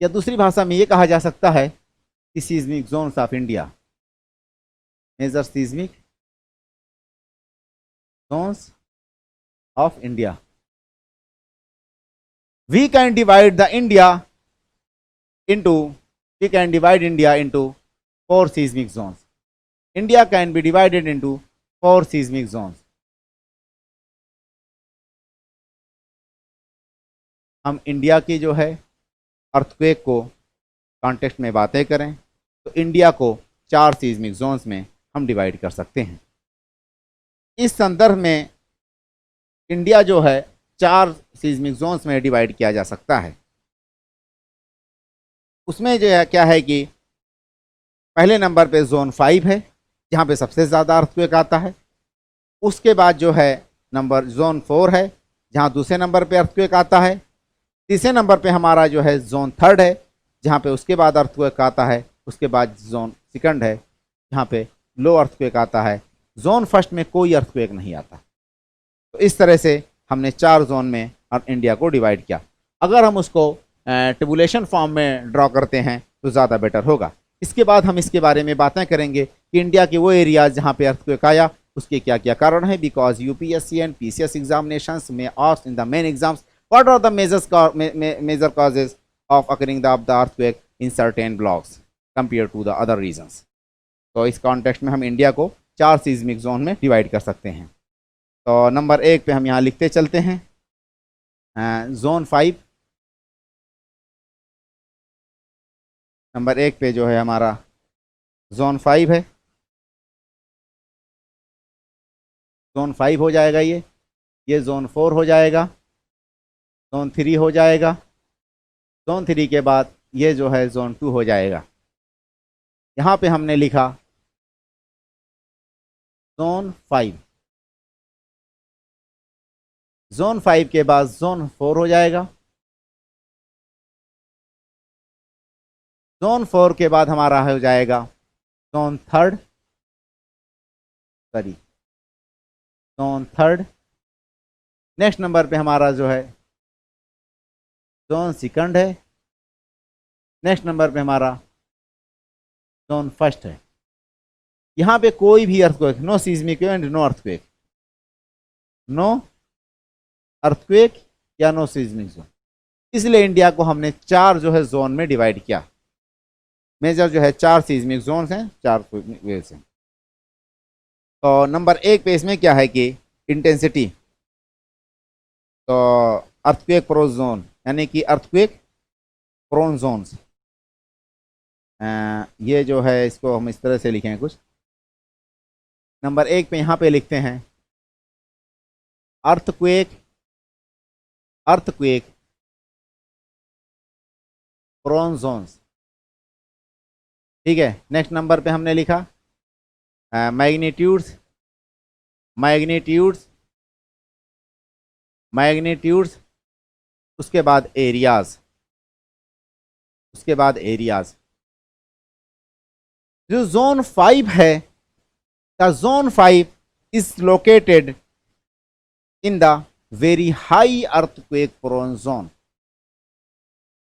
या दूसरी भाषा में ये कहा जा सकता है कि seismic zones of India, major seismic zones of India. We can divide India into 4 seismic zones. India can be divided into 4 seismic zones. हम इंडिया की जो है अर्थक्वेक को कॉन्टेक्स्ट में बातें करें तो इंडिया को 4 सीज्मिक जोन्स में हम डिवाइड कर सकते हैं। इस संदर्भ में इंडिया जो है 4 सीज्मिक जोन्स में डिवाइड किया जा सकता है। उसमें जो है क्या है कि पहले नंबर पे जोन 5 है जहाँ पे सबसे ज़्यादा अर्थक्वेक आता है। उसके बाद जो है जोन 4 है जहाँ दूसरे नंबर पे अर्थक्वेक आता है। तीसरे नंबर पे हमारा जो है जोन 3 है जहाँ पे उसके बाद अर्थक्वेक आता है। उसके बाद जोन 2 है जहाँ पे लो अर्थक्वेक आता है। जोन 1 में कोई अर्थक्वेक नहीं आता। तो इस तरह से हमने 4 जोन में और इंडिया को डिवाइड किया। अगर हम उसको टेबुलेशन फॉर्म में ड्रॉ करते हैं तो ज़्यादा बेटर होगा। इसके बाद हम इसके बारे में बातें करेंगे कि इंडिया के वो एरियाज जहाँ पे अर्थक्वेक आया उसके क्या क्या कारण है, because UPSC and PCS examinations में asked in the main exams what are the major causes of occurring the earthquake in certain blocks compare to the other regions. तो इस कॉन्टेक्स्ट में हम इंडिया को 4 सीज्मिक जोन में divide कर सकते हैं। तो नंबर 1 पे हम यहाँ लिखते चलते हैं जोन 5। नंबर 1 पे जो है हमारा जोन 5 है, जोन 5 हो जाएगा ये जोन 4 हो जाएगा, जोन 3 हो जाएगा, जोन 3 के बाद ये जो है जोन 2 हो जाएगा। यहाँ पे हमने लिखा जोन 5, जोन 5 के बाद जोन 4 हो जाएगा, जोन 4 के बाद हमारा हो जाएगा zone 3, sorry zone 3। Next number पे हमारा जो है जोन 2 है, नेक्स्ट नंबर पे हमारा जोन 1 है। यहाँ पे कोई भी earthquake, no seismic and no earthquake, no earthquake या नो सीज्मिक जोन। इसलिए इंडिया को हमने 4 जो है जोन में डिवाइड किया। मेजर जो है 4 सीज्मिक जोन हैं, 4 वेव्स हैं। तो नंबर 1 पे इसमें क्या है कि इंटेंसिटी, तो अर्थक्वेक प्रोन जोन यानी कि अर्थक्वेक प्रोन जोन्स, ये जो है इसको हम इस तरह से लिखें कुछ। नंबर 1 पे यहाँ पे लिखते हैं अर्थक्वेक प्रोन जोन्स, ठीक है। नेक्स्ट नंबर पे हमने लिखा मैग्नीट्यूड्स उसके बाद एरियाज, जो जोन 5 है, the zone 5 is located in the very high earthquake prone zone,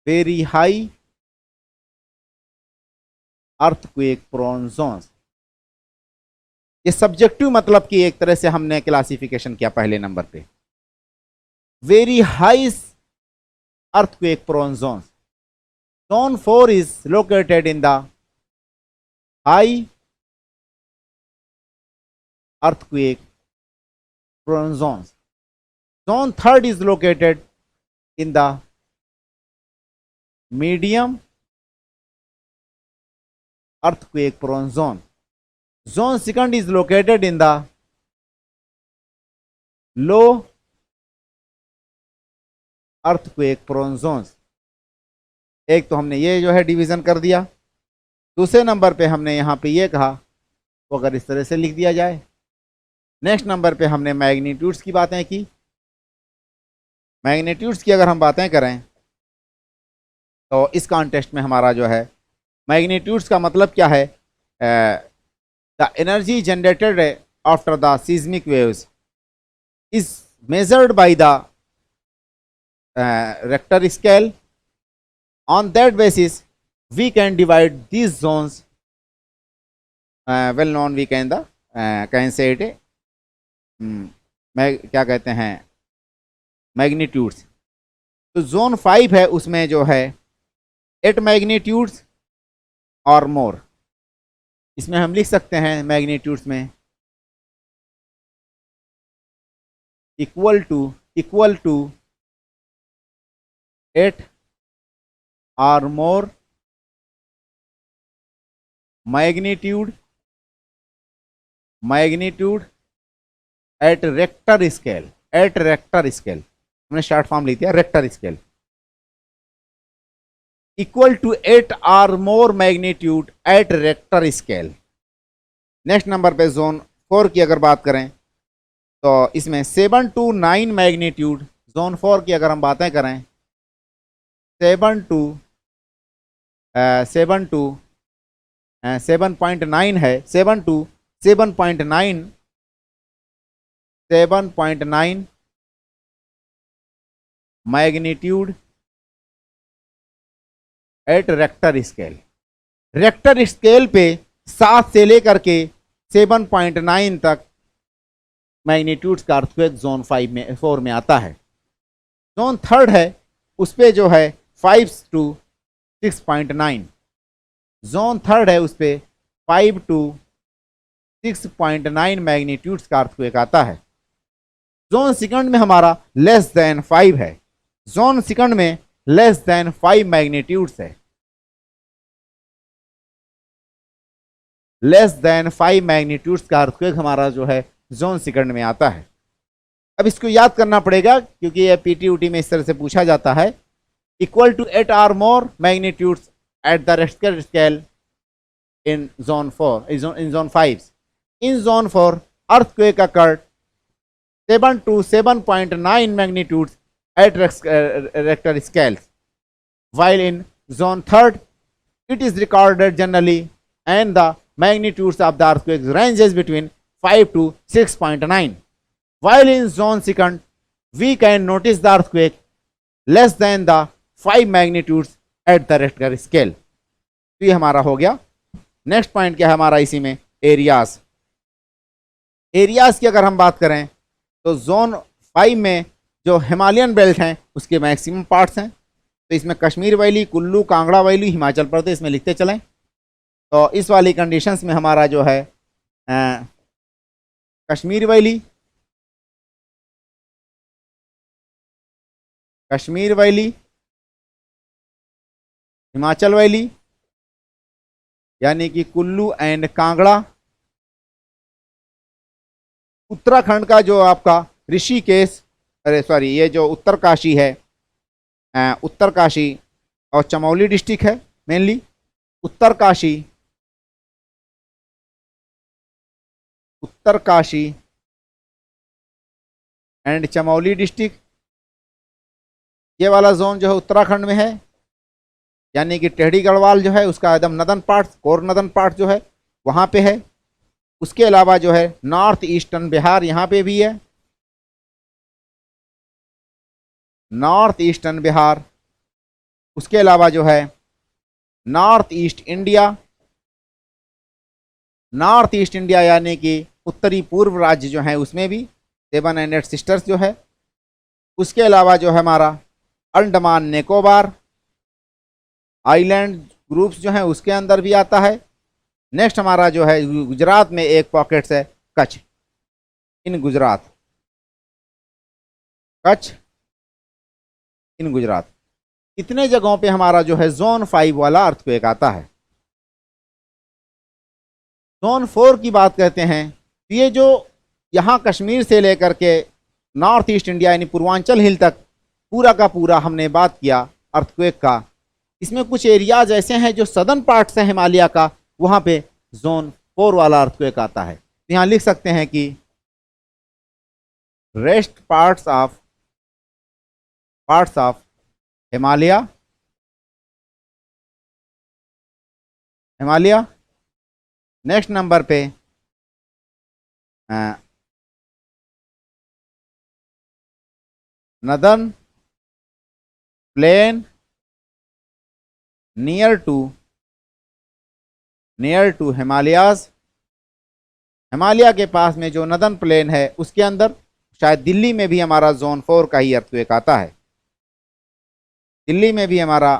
very high earthquake prone zones. ये सब्जेक्टिव मतलब कि एक तरह से हमने क्लासिफिकेशन किया पहले नंबर पे, very high earthquake prone zones. Zone 4 is located in the high earthquake prone zones. Zone 3 is located in the medium earthquake prone zone. Zone 2 is located in the low earthquake prone zones. एक तो हमने ये जो है division कर दिया। दूसरे number पे हमने यहाँ पे ये कहा, तो अगर इस तरह से लिख दिया जाए। नेक्स्ट नंबर पे हमने मैग्नीट्यूड्स की बातें की। मैग्नीट्यूड्स की अगर हम बातें करें तो इस कॉन्टेक्स्ट में हमारा जो है मैग्नीट्यूड्स का मतलब क्या है, the energy generated after the seismic waves is measured by the Richter scale. On that basis we can divide these zones, well known we can say it क्या कहते हैं मैग्नीट्यूड्स. तो जोन 5 है उसमें जो है 8 मैग्नीट्यूड्स और मोर, इसमें हम लिख सकते हैं मैग्नीट्यूड्स में equal to 8 or more magnitude at Richter scale. हमने शॉर्ट फॉर्म लिख दिया Richter scale. Equal to 8 or more magnitude at Richter scale. Next number पे जोन 4 की अगर बात करें तो इसमें 7 to 9 मैग्नीट्यूड. जोन 4 की अगर हम बातें करें 7 to 7.9 है, 7 to 7.9 7.9 magnitude at Richter scale. Richter scale पे 7 से लेकर के 7.9 तक मैग्नीट्यूड्स का अर्थक्वेक जोन 4 में आता है। जोन 3 है उस पे जो है 5 to 6.9, जोन 3 है उस पे 5 to 6.9 मैग्नीट्यूड्स का अर्थक्वेक आता है। जोन सेकंड में हमारा लेस देन 5 है, जोन सेकंड में लेस देन 5 मैग्नीट्यूड्स है, लेस देन 5 मैग्नीट्यूड्स का अर्थक्वेक हमारा जो है जोन सेकंड में आता है। अब इसको याद करना पड़ेगा क्योंकि ये पीटीयूटी में इस तरह से पूछा जाता है। Equal to 8 or more magnitudes at the Richter scale in zone 4, in zone 5। In zone 4 earthquake occurred 7 to 7.9 magnitudes at Richter scales, while in zone 3 it is recorded generally and the magnitudes of the earthquake ranges between 5 to 6.9, while in zone 2 we can notice the earthquake less than the 5 magnitudes at the Richter scale। तो ये हमारा हो गया। Next point क्या है हमारा इसी में, एरियाज। एरियाज की अगर हम बात करें तो जोन 5 में जो हिमालयन बेल्ट हैं उसके मैक्सिमम पार्ट्स हैं। तो इसमें कश्मीर वैली, कुल्लू, कांगड़ा वैली, हिमाचल प्रदेश में लिखते चलें। तो इस वाली कंडीशंस में हमारा जो है Kashmir valley, Kashmir valley, Himachal valley यानी कि कुल्लू एंड कांगड़ा, उत्तराखंड का जो आपका ऋषिकेश, अरे सॉरी ये जो उत्तरकाशी है, उत्तरकाशी और चमोली डिस्ट्रिक्ट है mainly, Uttarkashi, Uttarkashi and Chamoli district, ये वाला जोन जो है उत्तराखंड में है। यानी कि टेढ़ी गढ़वाल जो है उसका एकदम northern part, core northern part जो है वहाँ पे है। उसके अलावा जो है नॉर्थ ईस्टर्न बिहार यहाँ पे भी है, नॉर्थ ईस्टर्न बिहार। उसके अलावा जो है north east India, north east India यानी कि उत्तरी पूर्व राज्य जो है उसमें भी 7 and 8 सिस्टर्स जो है। उसके अलावा जो है हमारा अंडमान निकोबार आइलैंड ग्रुप्स जो है उसके अंदर भी आता है। नेक्स्ट हमारा जो है गुजरात में एक पॉकेट्स है कच्छ, इन गुजरात, कच्छ इन गुजरात, इतने जगहों पे हमारा जो है जोन 5 वाला अर्थक्वेक आता है। जोन 4 की बात करते हैं तो ये जो यहाँ कश्मीर से लेकर के नॉर्थ ईस्ट इंडिया यानी पूर्वांचल हिल तक पूरा का पूरा हमने बात किया अर्थक्वेक का। इसमें कुछ एरियाज ऐसे हैं जो सदर्न पार्ट्स हैं हिमालय का, वहाँ पे जोन 4 वाला अर्थक्वेक आता है। तो यहाँ लिख सकते हैं कि rest parts of Himalaya, Himalaya. Next number पे northern plain near to Himalayas, Himalaya के पास में जो नदर्न प्लेन है उसके अंदर, शायद दिल्ली में भी हमारा जोन 4 का ही अर्थक्वेक आता है। दिल्ली में भी हमारा,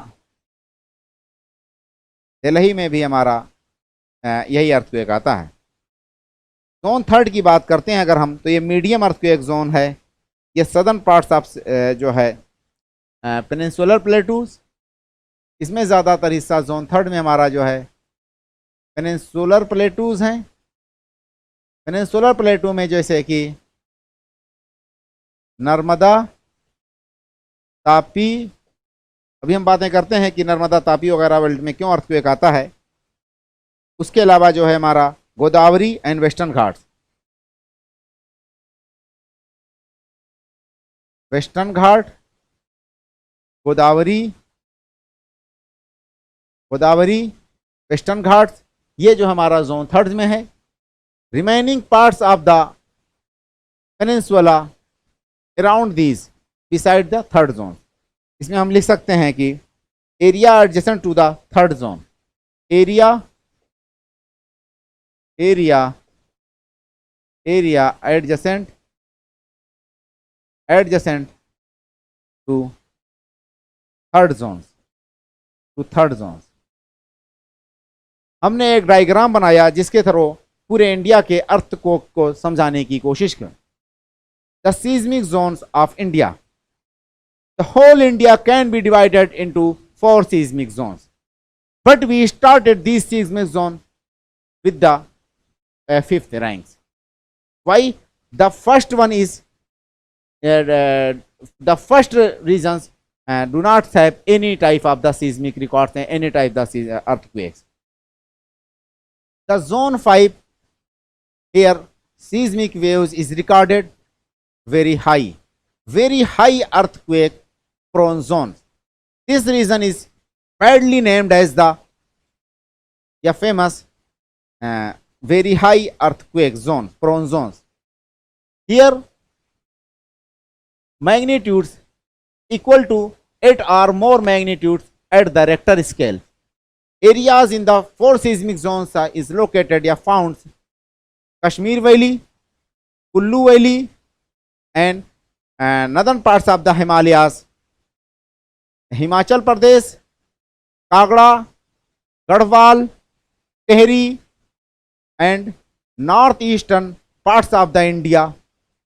दिल्ली में भी हमारा यही अर्थक्वेक आता है। जोन 3 की बात करते हैं अगर हम, तो ये मीडियम अर्थक्वेक जोन है। ये सदर्न पार्ट्स ऑफ जो है पेनिनसुलर प्लेटूज, इसमें ज़्यादातर हिस्सा जोन 3 में हमारा जो है पेनिनसुलर प्लेटूज हैं। पेनिनसुलर प्लेटू में जैसे कि नर्मदा, तापी, अभी हम बातें करते हैं कि नर्मदा, तापी वगैरह बेल्ट में क्यों अर्थक्वेक आता है। उसके अलावा जो है हमारा Godavari and Western Ghats, Western घाट, गोदावरी, गोदावरी, वेस्टर्न घाट्स, ये जो हमारा जोन 3 में है। Remaining parts of the peninsula around these beside the third zone. इसमें हम लिख सकते हैं कि area adjacent to the third zone, area area area adjacent to third zone. हमने एक डायग्राम बनाया जिसके थ्रू पूरे इंडिया के अर्थ को समझाने की कोशिश की। The seismic zones of India, the whole India can be divided into 4 seismic zones, but we started these seismic zone with the 5th ranks. Why? The first one is the first regions do not have any type of the seismic records and any type of the earthquakes. The zone 5 here seismic waves is recorded very high earthquake prone zones. This region is badly named as the famous very high earthquake zone, prone zones. Here magnitudes equal to 8 or more magnitudes at the Richter scale. Areas in the 4 seismic zones is located found Kashmir Valley, Kullu Valley and northern parts of the Himalayas, Himachal Pradesh, कागड़ा, Garhwal, Tehri and north eastern parts of the India,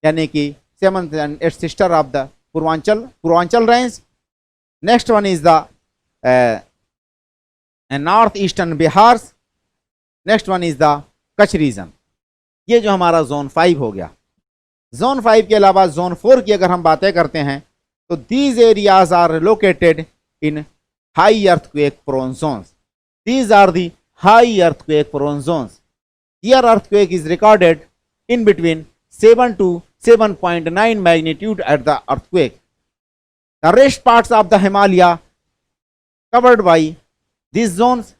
यानी कि 7th and 8th sister of the Purvanchal range. Next one is the north eastern Bihar. Next one is the Kutch region. ये जो हमारा zone 5 हो गया। Zone 5 के अलावा जोन 4 की अगर हम बातें करते हैं तो these areas are located in high earthquake prone zones. These are the high earthquake prone zones. Here earthquake is recorded in between 7 to 7.9 magnitude at the earthquake. The rest parts of the Himalaya covered by these zones.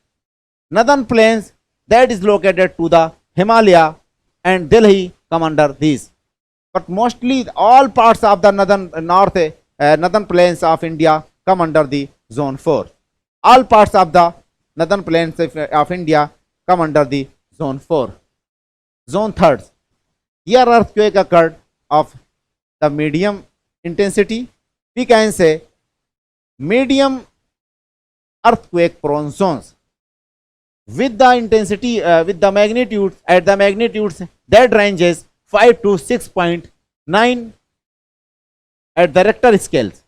Northern plains that is located to the Himalaya and Delhi come under these. But mostly all parts of the northern plains of India come under the zone 4. All parts of the northern plains of India come under the zone 4. Zone 3rd. Here earthquake occurred of the medium intensity. We can say medium earthquake prone zones with the intensity with the magnitudes at the magnitudes that ranges 5 to 6.9 at the Richter scales.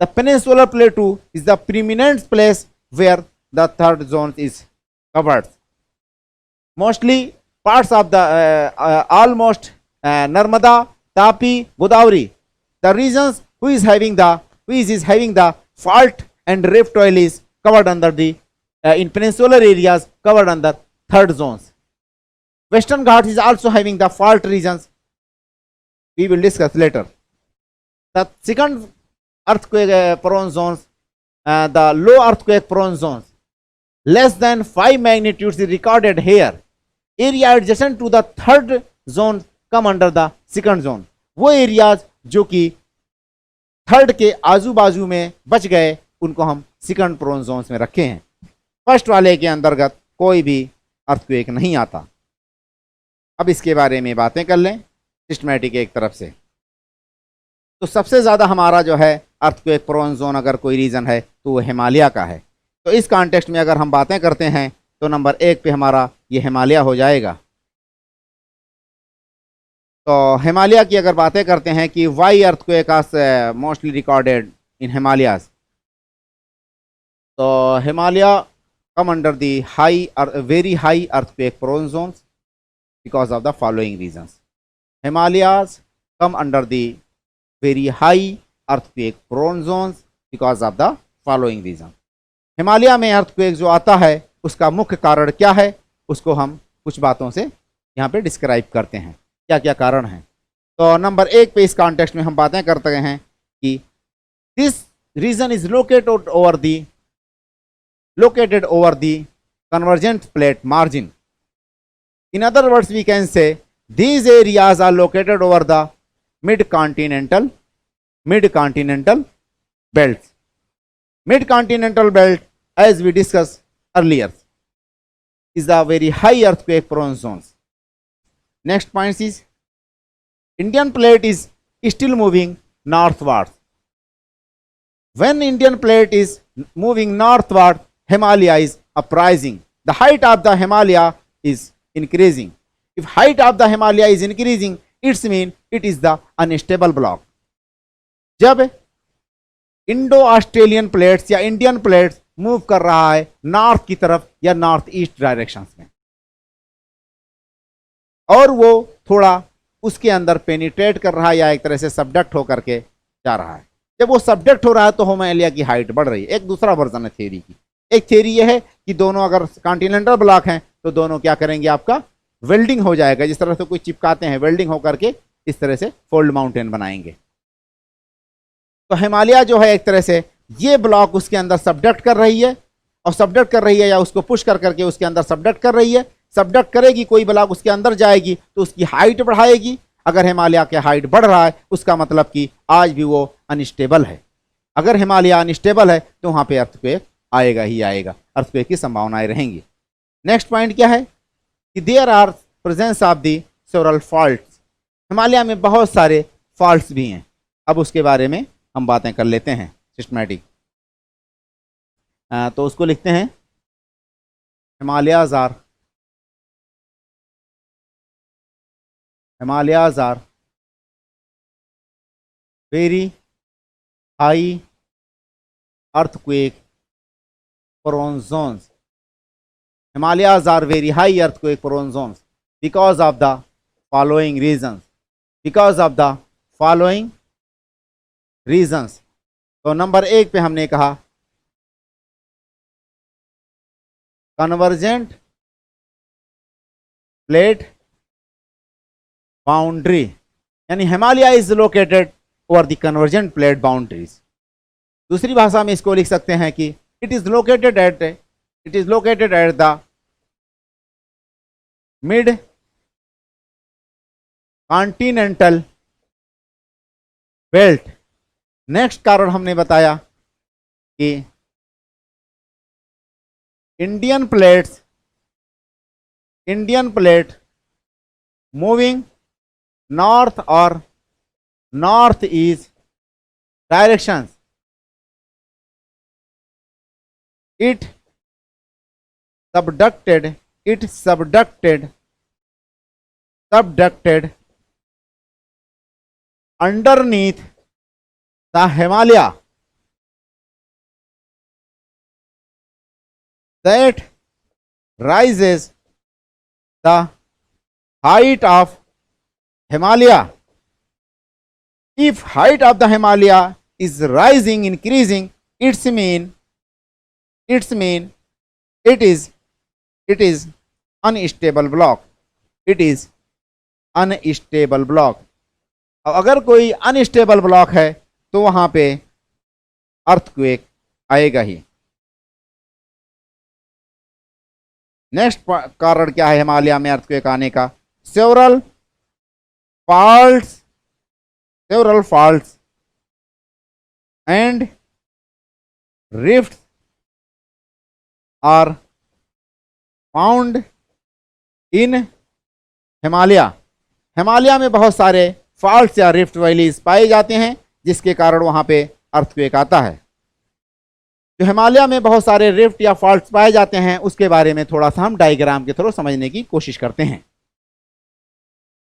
The peninsular plateau is the preeminent place where the 3rd zone is covered. Mostly parts of the almost Narmada, Tapi, Godavari. The regions which is having the fault and rift oil is covered under the in peninsular areas covered under 3rd zones. Western Ghats is also having the fault regions. We will discuss later. The second earthquake prone zones, the low earthquake prone zones, less than 5 magnitudes is recorded here. Area adjacent to the 3rd zone come under the 2nd zone. वो areas जो कि 3rd के आजू बाजू में बच गए उनको हम 2nd प्रोन जोन्स में रखे हैं। फर्स्ट वाले के अंतर्गत कोई भी अर्थक्वेक नहीं आता। अब इसके बारे में बातें कर लें सिस्टमैटिक एक तरफ से। तो सबसे ज़्यादा हमारा जो है अर्थक्वेक प्रोन जोन अगर कोई रीज़न है तो वो हिमालय का है। तो इस कॉन्टेक्स्ट में अगर हम बातें करते हैं तो नंबर 1 पे हमारा ये हिमालय हो जाएगा। तो हिमालय की अगर बातें करते हैं कि why earthquake are mostly recorded in Himalayas, तो Himalaya come under the very high earthquake prone zones because of the following reasons. Himalayas come under the very high earthquake prone zones because of the following reasons. Himalaya में earthquake जो आता है उसका मुख्य कारण क्या है, उसको हम कुछ बातों से यहाँ पे डिस्क्राइब करते हैं क्या क्या कारण हैं। तो नंबर 1 पे इस कॉन्टेक्स्ट में हम बातें करते हैं कि this region is located over the convergent plate margin. In other words, we can say These areas are located over the mid-continental belts. Mid-continental belt, as we discussed earlier, is the very high earthquake prone zones. Next point is Indian plate is still moving northward. When Indian plate is moving northward, Himalaya is uprising. The height of the Himalaya is increasing. If height of the Himalaya is increasing, it means it is the unstable block. जब Indo Australian plates या Indian plates move कर रहा है north की तरफ या north east direction में, और वो थोड़ा उसके अंदर पेनिट्रेट कर रहा है या एक तरह से सबडक्ट होकर के जा रहा है, जब वो सबडक्ट हो रहा है तो हिमालय की हाइट बढ़ रही है। एक दूसरा वर्जन है थ्योरी की। एक थ्योरी ये है कि दोनों अगर कॉन्टिनेंटल ब्लॉक हैं तो दोनों क्या करेंगे, आपका वेल्डिंग हो जाएगा, जिस तरह से कोई चिपकाते हैं वेल्डिंग होकर के इस तरह से फोल्ड माउंटेन बनाएंगे। तो हिमालय जो है एक तरह से ये ब्लॉक उसके अंदर सबडक्ट कर रही है, और सबडक्ट कर रही है या उसको पुश कर करके उसके अंदर सबडक्ट कर रही है। सबडक्ट करेगी, कोई ब्लॉक उसके अंदर जाएगी तो उसकी हाइट बढ़ाएगी। अगर हिमालय के हाइट बढ़ रहा है उसका मतलब कि आज भी वो अनस्टेबल है। अगर हिमालय अनस्टेबल है तो वहां पे अर्थक्वेक आएगा ही आएगा, अर्थक्वेक की संभावनाएं रहेंगी। नेक्स्ट पॉइंट क्या है कि there are presence of the several faults. Himalaya में बहुत सारे फॉल्ट्स भी हैं। अब उसके बारे में हम बातें कर लेते हैं सिस्टमैटिक। तो उसको लिखते हैं Himalayas are very high earthquake prone zones. Himalayas are very high earthquake prone zones because of the following reasons. तो नंबर 1 पे हमने कहा कन्वर्जेंट प्लेट बाउंड्री, यानी Himalaya is located over the convergent plate boundaries. दूसरी भाषा में इसको लिख सकते हैं कि it is located at the mid continental belt. Next कारण हमने बताया कि इंडियन प्लेट मूविंग नॉर्थ और north east directions, it subducted underneath the Himalaya that rises the height of Himalaya. If height of the Himalaya is rising, increasing, it is unstable block. It is unstable block. अब अगर कोई unstable block है तो वहां पे earthquake आएगा ही। Next कारण क्या है हिमालय में अर्थक्वेक आने का? Several faults and rifts are found in Himalaya में बहुत सारे फॉल्ट्स या रिफ्ट वैलीज पाए जाते हैं जिसके कारण वहां पे अर्थक्वेक आता है। जो हिमालय में बहुत सारे रिफ्ट या फॉल्ट्स पाए जाते हैं उसके बारे में थोड़ा सा हम डायग्राम के थ्रू समझने की कोशिश करते हैं।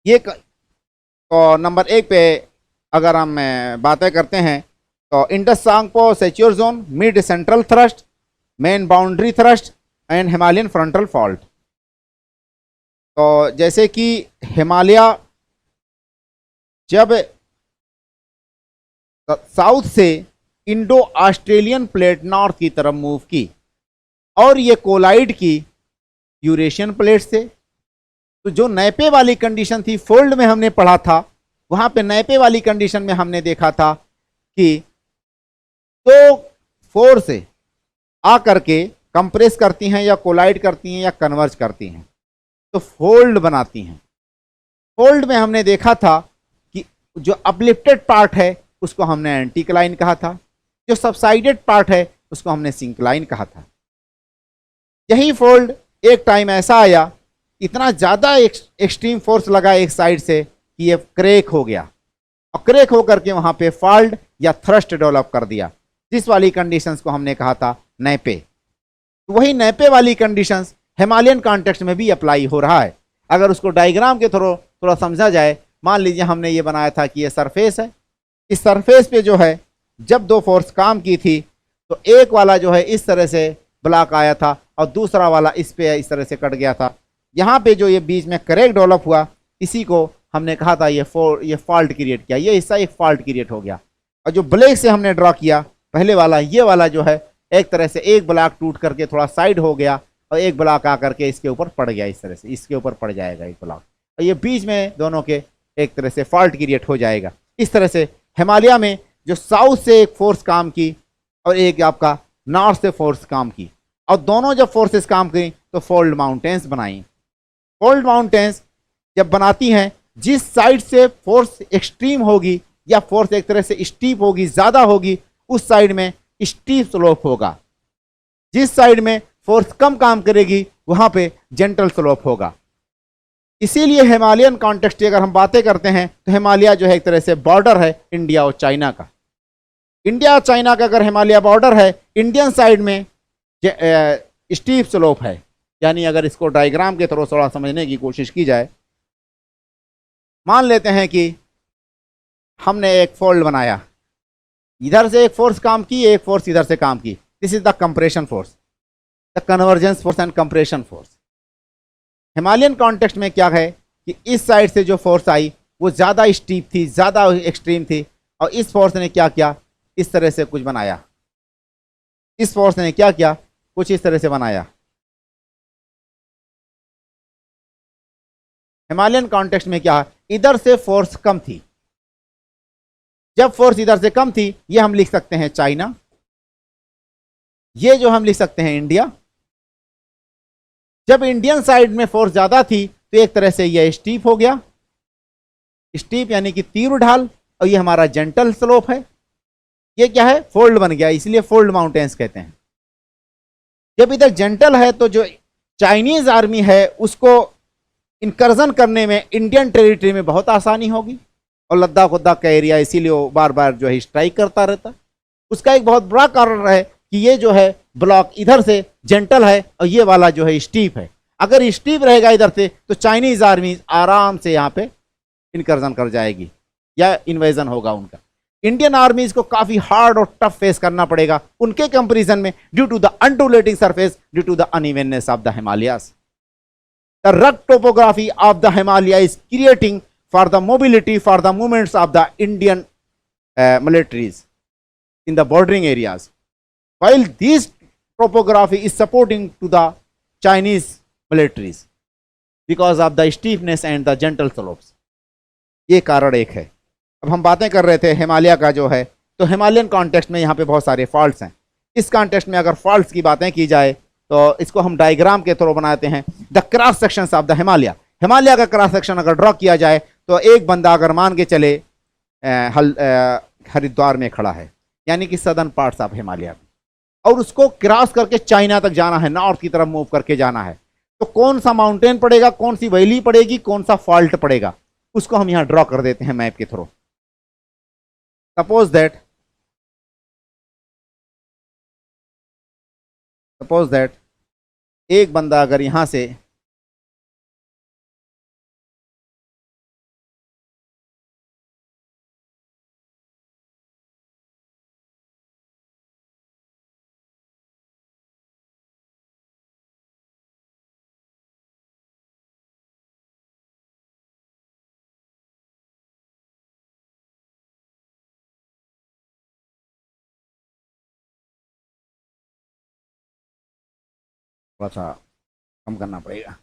ये तो नंबर 1 पे अगर हम बातें करते हैं तो Indus Tsangpo suture zone, mid central thrust, main boundary thrust and Himalayan frontal fault. तो जैसे कि हिमालय जब साउथ से इंडो ऑस्ट्रेलियन प्लेट नॉर्थ की तरफ मूव की और ये कोलाइड की यूरेशियन प्लेट से, तो जो नैपे वाली कंडीशन थी फोल्ड में हमने पढ़ा था, वहां पे नैपे वाली कंडीशन में हमने देखा था कि दो फोर्स आकर के कंप्रेस करती हैं या कोलाइड करती हैं या कन्वर्ज करती हैं तो फोल्ड बनाती हैं। फोल्ड में हमने देखा था कि जो अपलिफ्टेड पार्ट है उसको हमने एंटीक्लाइन कहा था, जो सबसाइडेड पार्ट है उसको हमने सिंक्लाइन कहा था। यही फोल्ड एक टाइम ऐसा आया, इतना ज्यादा एक्सट्रीम फोर्स लगा एक साइड से कि ये क्रैक हो गया, और क्रैक होकर के वहां पे फॉल्ट या थ्रस्ट डेवलप कर दिया, जिस वाली कंडीशंस को हमने कहा था नैपे। तो वही नैपे वाली कंडीशंस हिमालयन कॉन्टेक्स्ट में भी अप्लाई हो रहा है। अगर उसको डायग्राम के थ्रू थोड़ा समझा जाए, मान लीजिए हमने ये बनाया था कि ये सरफेस है, इस सरफेस पे जो है जब दो फोर्स काम की थी तो एक वाला जो है इस तरह से ब्लॉक आया था और दूसरा वाला इस पे इस तरह से कट गया था। यहाँ पे जो ये बीच में क्रैक डेवलप हुआ, इसी को हमने कहा था ये फॉल्ट क्रिएट किया, ये हिस्सा एक फॉल्ट क्रिएट हो गया। और जो ब्लैक से हमने ड्रॉ किया पहले वाला, ये वाला जो है एक तरह से एक ब्लॉक टूट करके थोड़ा साइड हो गया और एक ब्लॉक आकर के इसके ऊपर पड़ गया, इस तरह से इसके ऊपर पड़ जाएगा एक ब्लॉक, और ये बीच में दोनों के एक तरह से फॉल्ट क्रिएट हो जाएगा। इस तरह से हिमालय में जो साउथ से एक फोर्स काम की और एक आपका नॉर्थ से फोर्स काम की, और दोनों जब फोर्सेस काम करी तो फोल्ड माउंटेन्स बनाई। फोल्ड माउंटेन्स जब बनाती हैं, जिस साइड से फोर्स एक्सट्रीम होगी या फोर्स एक तरह से स्टीप होगी, ज्यादा होगी, उस साइड में स्टीप स्लोप होगा। जिस साइड में फोर्स कम काम करेगी वहां पे जेंटल स्लोप होगा। इसीलिए हिमालयन कॉन्टेक्स्ट की अगर हम बातें करते हैं तो हिमालय जो है एक तरह से बॉर्डर है इंडिया और चाइना का। इंडिया और चाइना का अगर हिमालय बॉर्डर है, इंडियन साइड में स्टीप स्लोप है। यानी अगर इसको डायग्राम के थ्रू थोड़ा समझने की कोशिश की जाए, मान लेते हैं कि हमने एक फोल्ड बनाया, इधर से एक फोर्स काम की, एक फोर्स इधर से काम की। This is the compression force, the convergence force and compression force. Himalayan context में क्या है कि इस साइड से जो फोर्स आई वो ज़्यादा स्टीप थी, ज़्यादा एक्सट्रीम थी, और इस फोर्स ने क्या किया, इस तरह से कुछ बनाया। इस फोर्स ने क्या किया, कुछ इस तरह से बनाया। हिमालयन कॉन्टेक्स्ट में क्या, इधर से फोर्स कम थी। जब फोर्स इधर से कम थी, ये हम लिख सकते हैं चाइना, ये जो हम लिख सकते हैं इंडिया। जब इंडियन साइड में फोर्स ज्यादा थी तो एक तरह से ये स्टीप हो गया, स्टीप यानी कि तीव्र ढाल, और ये हमारा जेंटल स्लोप है। ये क्या है, फोल्ड बन गया, इसलिए फोल्ड माउंटेन्स कहते हैं। जब इधर जेंटल है तो जो चाइनीज आर्मी है उसको इनकर्जन करने में इंडियन टेरिटरी में बहुत आसानी होगी, और लद्दाख वद्दाख का एरिया, इसीलिए वो बार बार जो है स्ट्राइक करता रहता। उसका एक बहुत बड़ा कारण है कि ये जो है ब्लॉक इधर से जेंटल है और ये वाला जो है स्टीप है। अगर स्टीप रहेगा इधर से तो चाइनीज आर्मी आराम से यहाँ पे इनकर्जन कर जाएगी या इन्वेजन होगा उनका। इंडियन आर्मीज को काफी हार्ड और टफ फेस करना पड़ेगा उनके कंपेरिजन में, due to the undulating surface, due to the unevenness of the Himalayas. The rugged topography of the Himalaya is creating for the mobility, for the movements of the Indian militaries in the bordering areas, while this topography is supporting to the Chinese militaries because of the steepness and the gentle slopes. ये कारण एक है। अब हम बातें कर रहे थे हिमालय का जो है, तो हिमालयन कॉन्टेक्स्ट में यहाँ पे बहुत सारे फॉल्ट्स हैं। इस कॉन्टेक्स्ट में अगर फॉल्ट्स की बातें की जाए तो इसको हम डायग्राम के थ्रू बनाते हैं, the cross sections of the Himalaya. Himalaya का क्रॉस सेक्शन अगर ड्रॉ किया जाए तो एक बंदा अगर मान के चले हरिद्वार में खड़ा है, यानी कि सदर्न पार्ट्स ऑफ हिमालय, और उसको क्रॉस करके चाइना तक जाना है, नॉर्थ की तरफ मूव करके जाना है, तो कौन सा माउंटेन पड़ेगा, कौन सी वैली पड़ेगी, कौन सा फॉल्ट पड़ेगा, उसको हम यहां ड्रॉ कर देते हैं मैप के थ्रू। सपोज दैट एक बंदा अगर यहां से थोड़ा सा कम करना पड़ेगा।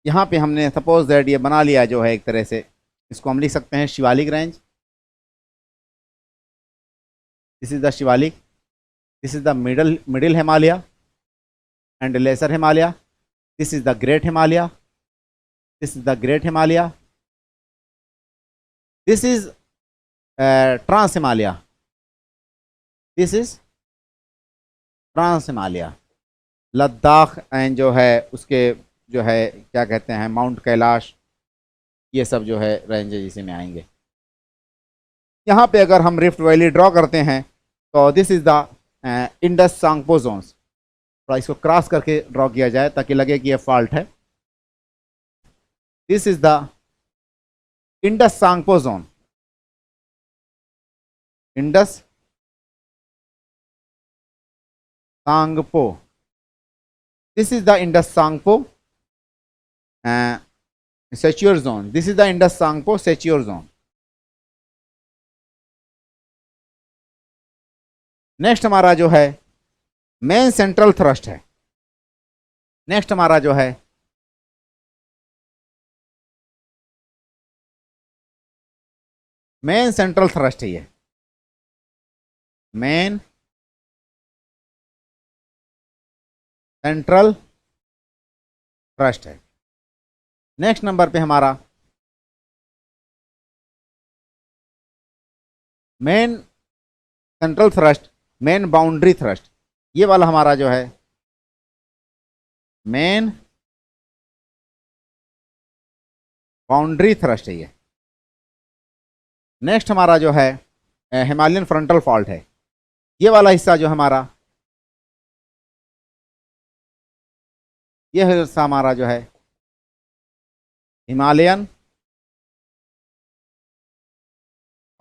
यहाँ पे हमने सपोज दैट ये बना लिया जो है एक तरह से, इसको हम लिख सकते हैं Shivalik range. This is the Shivalik, this is the middle Himalaya and lesser Himalaya, this is the great Himalaya, this is the great Himalaya, this is trans Himalaya, this is trans Himalaya. Ladakh and जो है उसके जो है क्या कहते हैं माउंट कैलाश, ये सब जो है रेंजेस इसी में आएंगे। यहाँ पे अगर हम रिफ्ट वैली ड्रॉ करते हैं तो this is the Indus Tsangpo zones. थोड़ा इसको क्रॉस करके ड्रॉ किया जाए ताकि लगे कि ये फॉल्ट है। This is the Indus Tsangpo zone, Indus Tsangpo, this is the Indus Tsangpo suture zone, this is the Indus Tsangpo suture zone. Next हमारा जो है मेन सेंट्रल थ्रस्ट है। नेक्स्ट हमारा जो है मेन सेंट्रल थ्रस्ट है, ये मेन सेंट्रल थ्रस्ट है। नेक्स्ट नंबर पे हमारा main central thrust, main boundary thrust, ये वाला हमारा जो है मेन बाउंड्री थ्रस्ट है ये। नेक्स्ट हमारा जो है हिमालयन फ्रंटल फॉल्ट है, ये वाला हिस्सा जो हमारा, ये हिस्सा हमारा जो है हिमालयन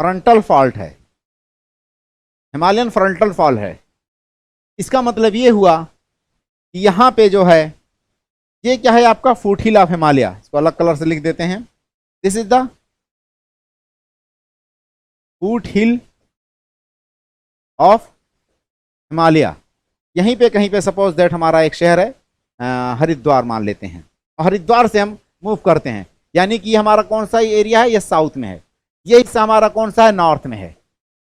फ्रंटल फॉल्ट है, हिमालयन फ्रंटल फॉल्ट है। इसका मतलब ये हुआ कि यहाँ पे जो है ये क्या है आपका फुट हिल ऑफ हिमालय, इसको अलग कलर से लिख देते हैं। This is the foot hill of Himalaya. यहीं पे कहीं पे सपोज दैट हमारा एक शहर है हरिद्वार मान लेते हैं, और हरिद्वार से हम मूव करते हैं, यानी कि हमारा कौन सा एरिया है, ये साउथ में है, ये हिस्सा हमारा कौन सा है, नॉर्थ में है।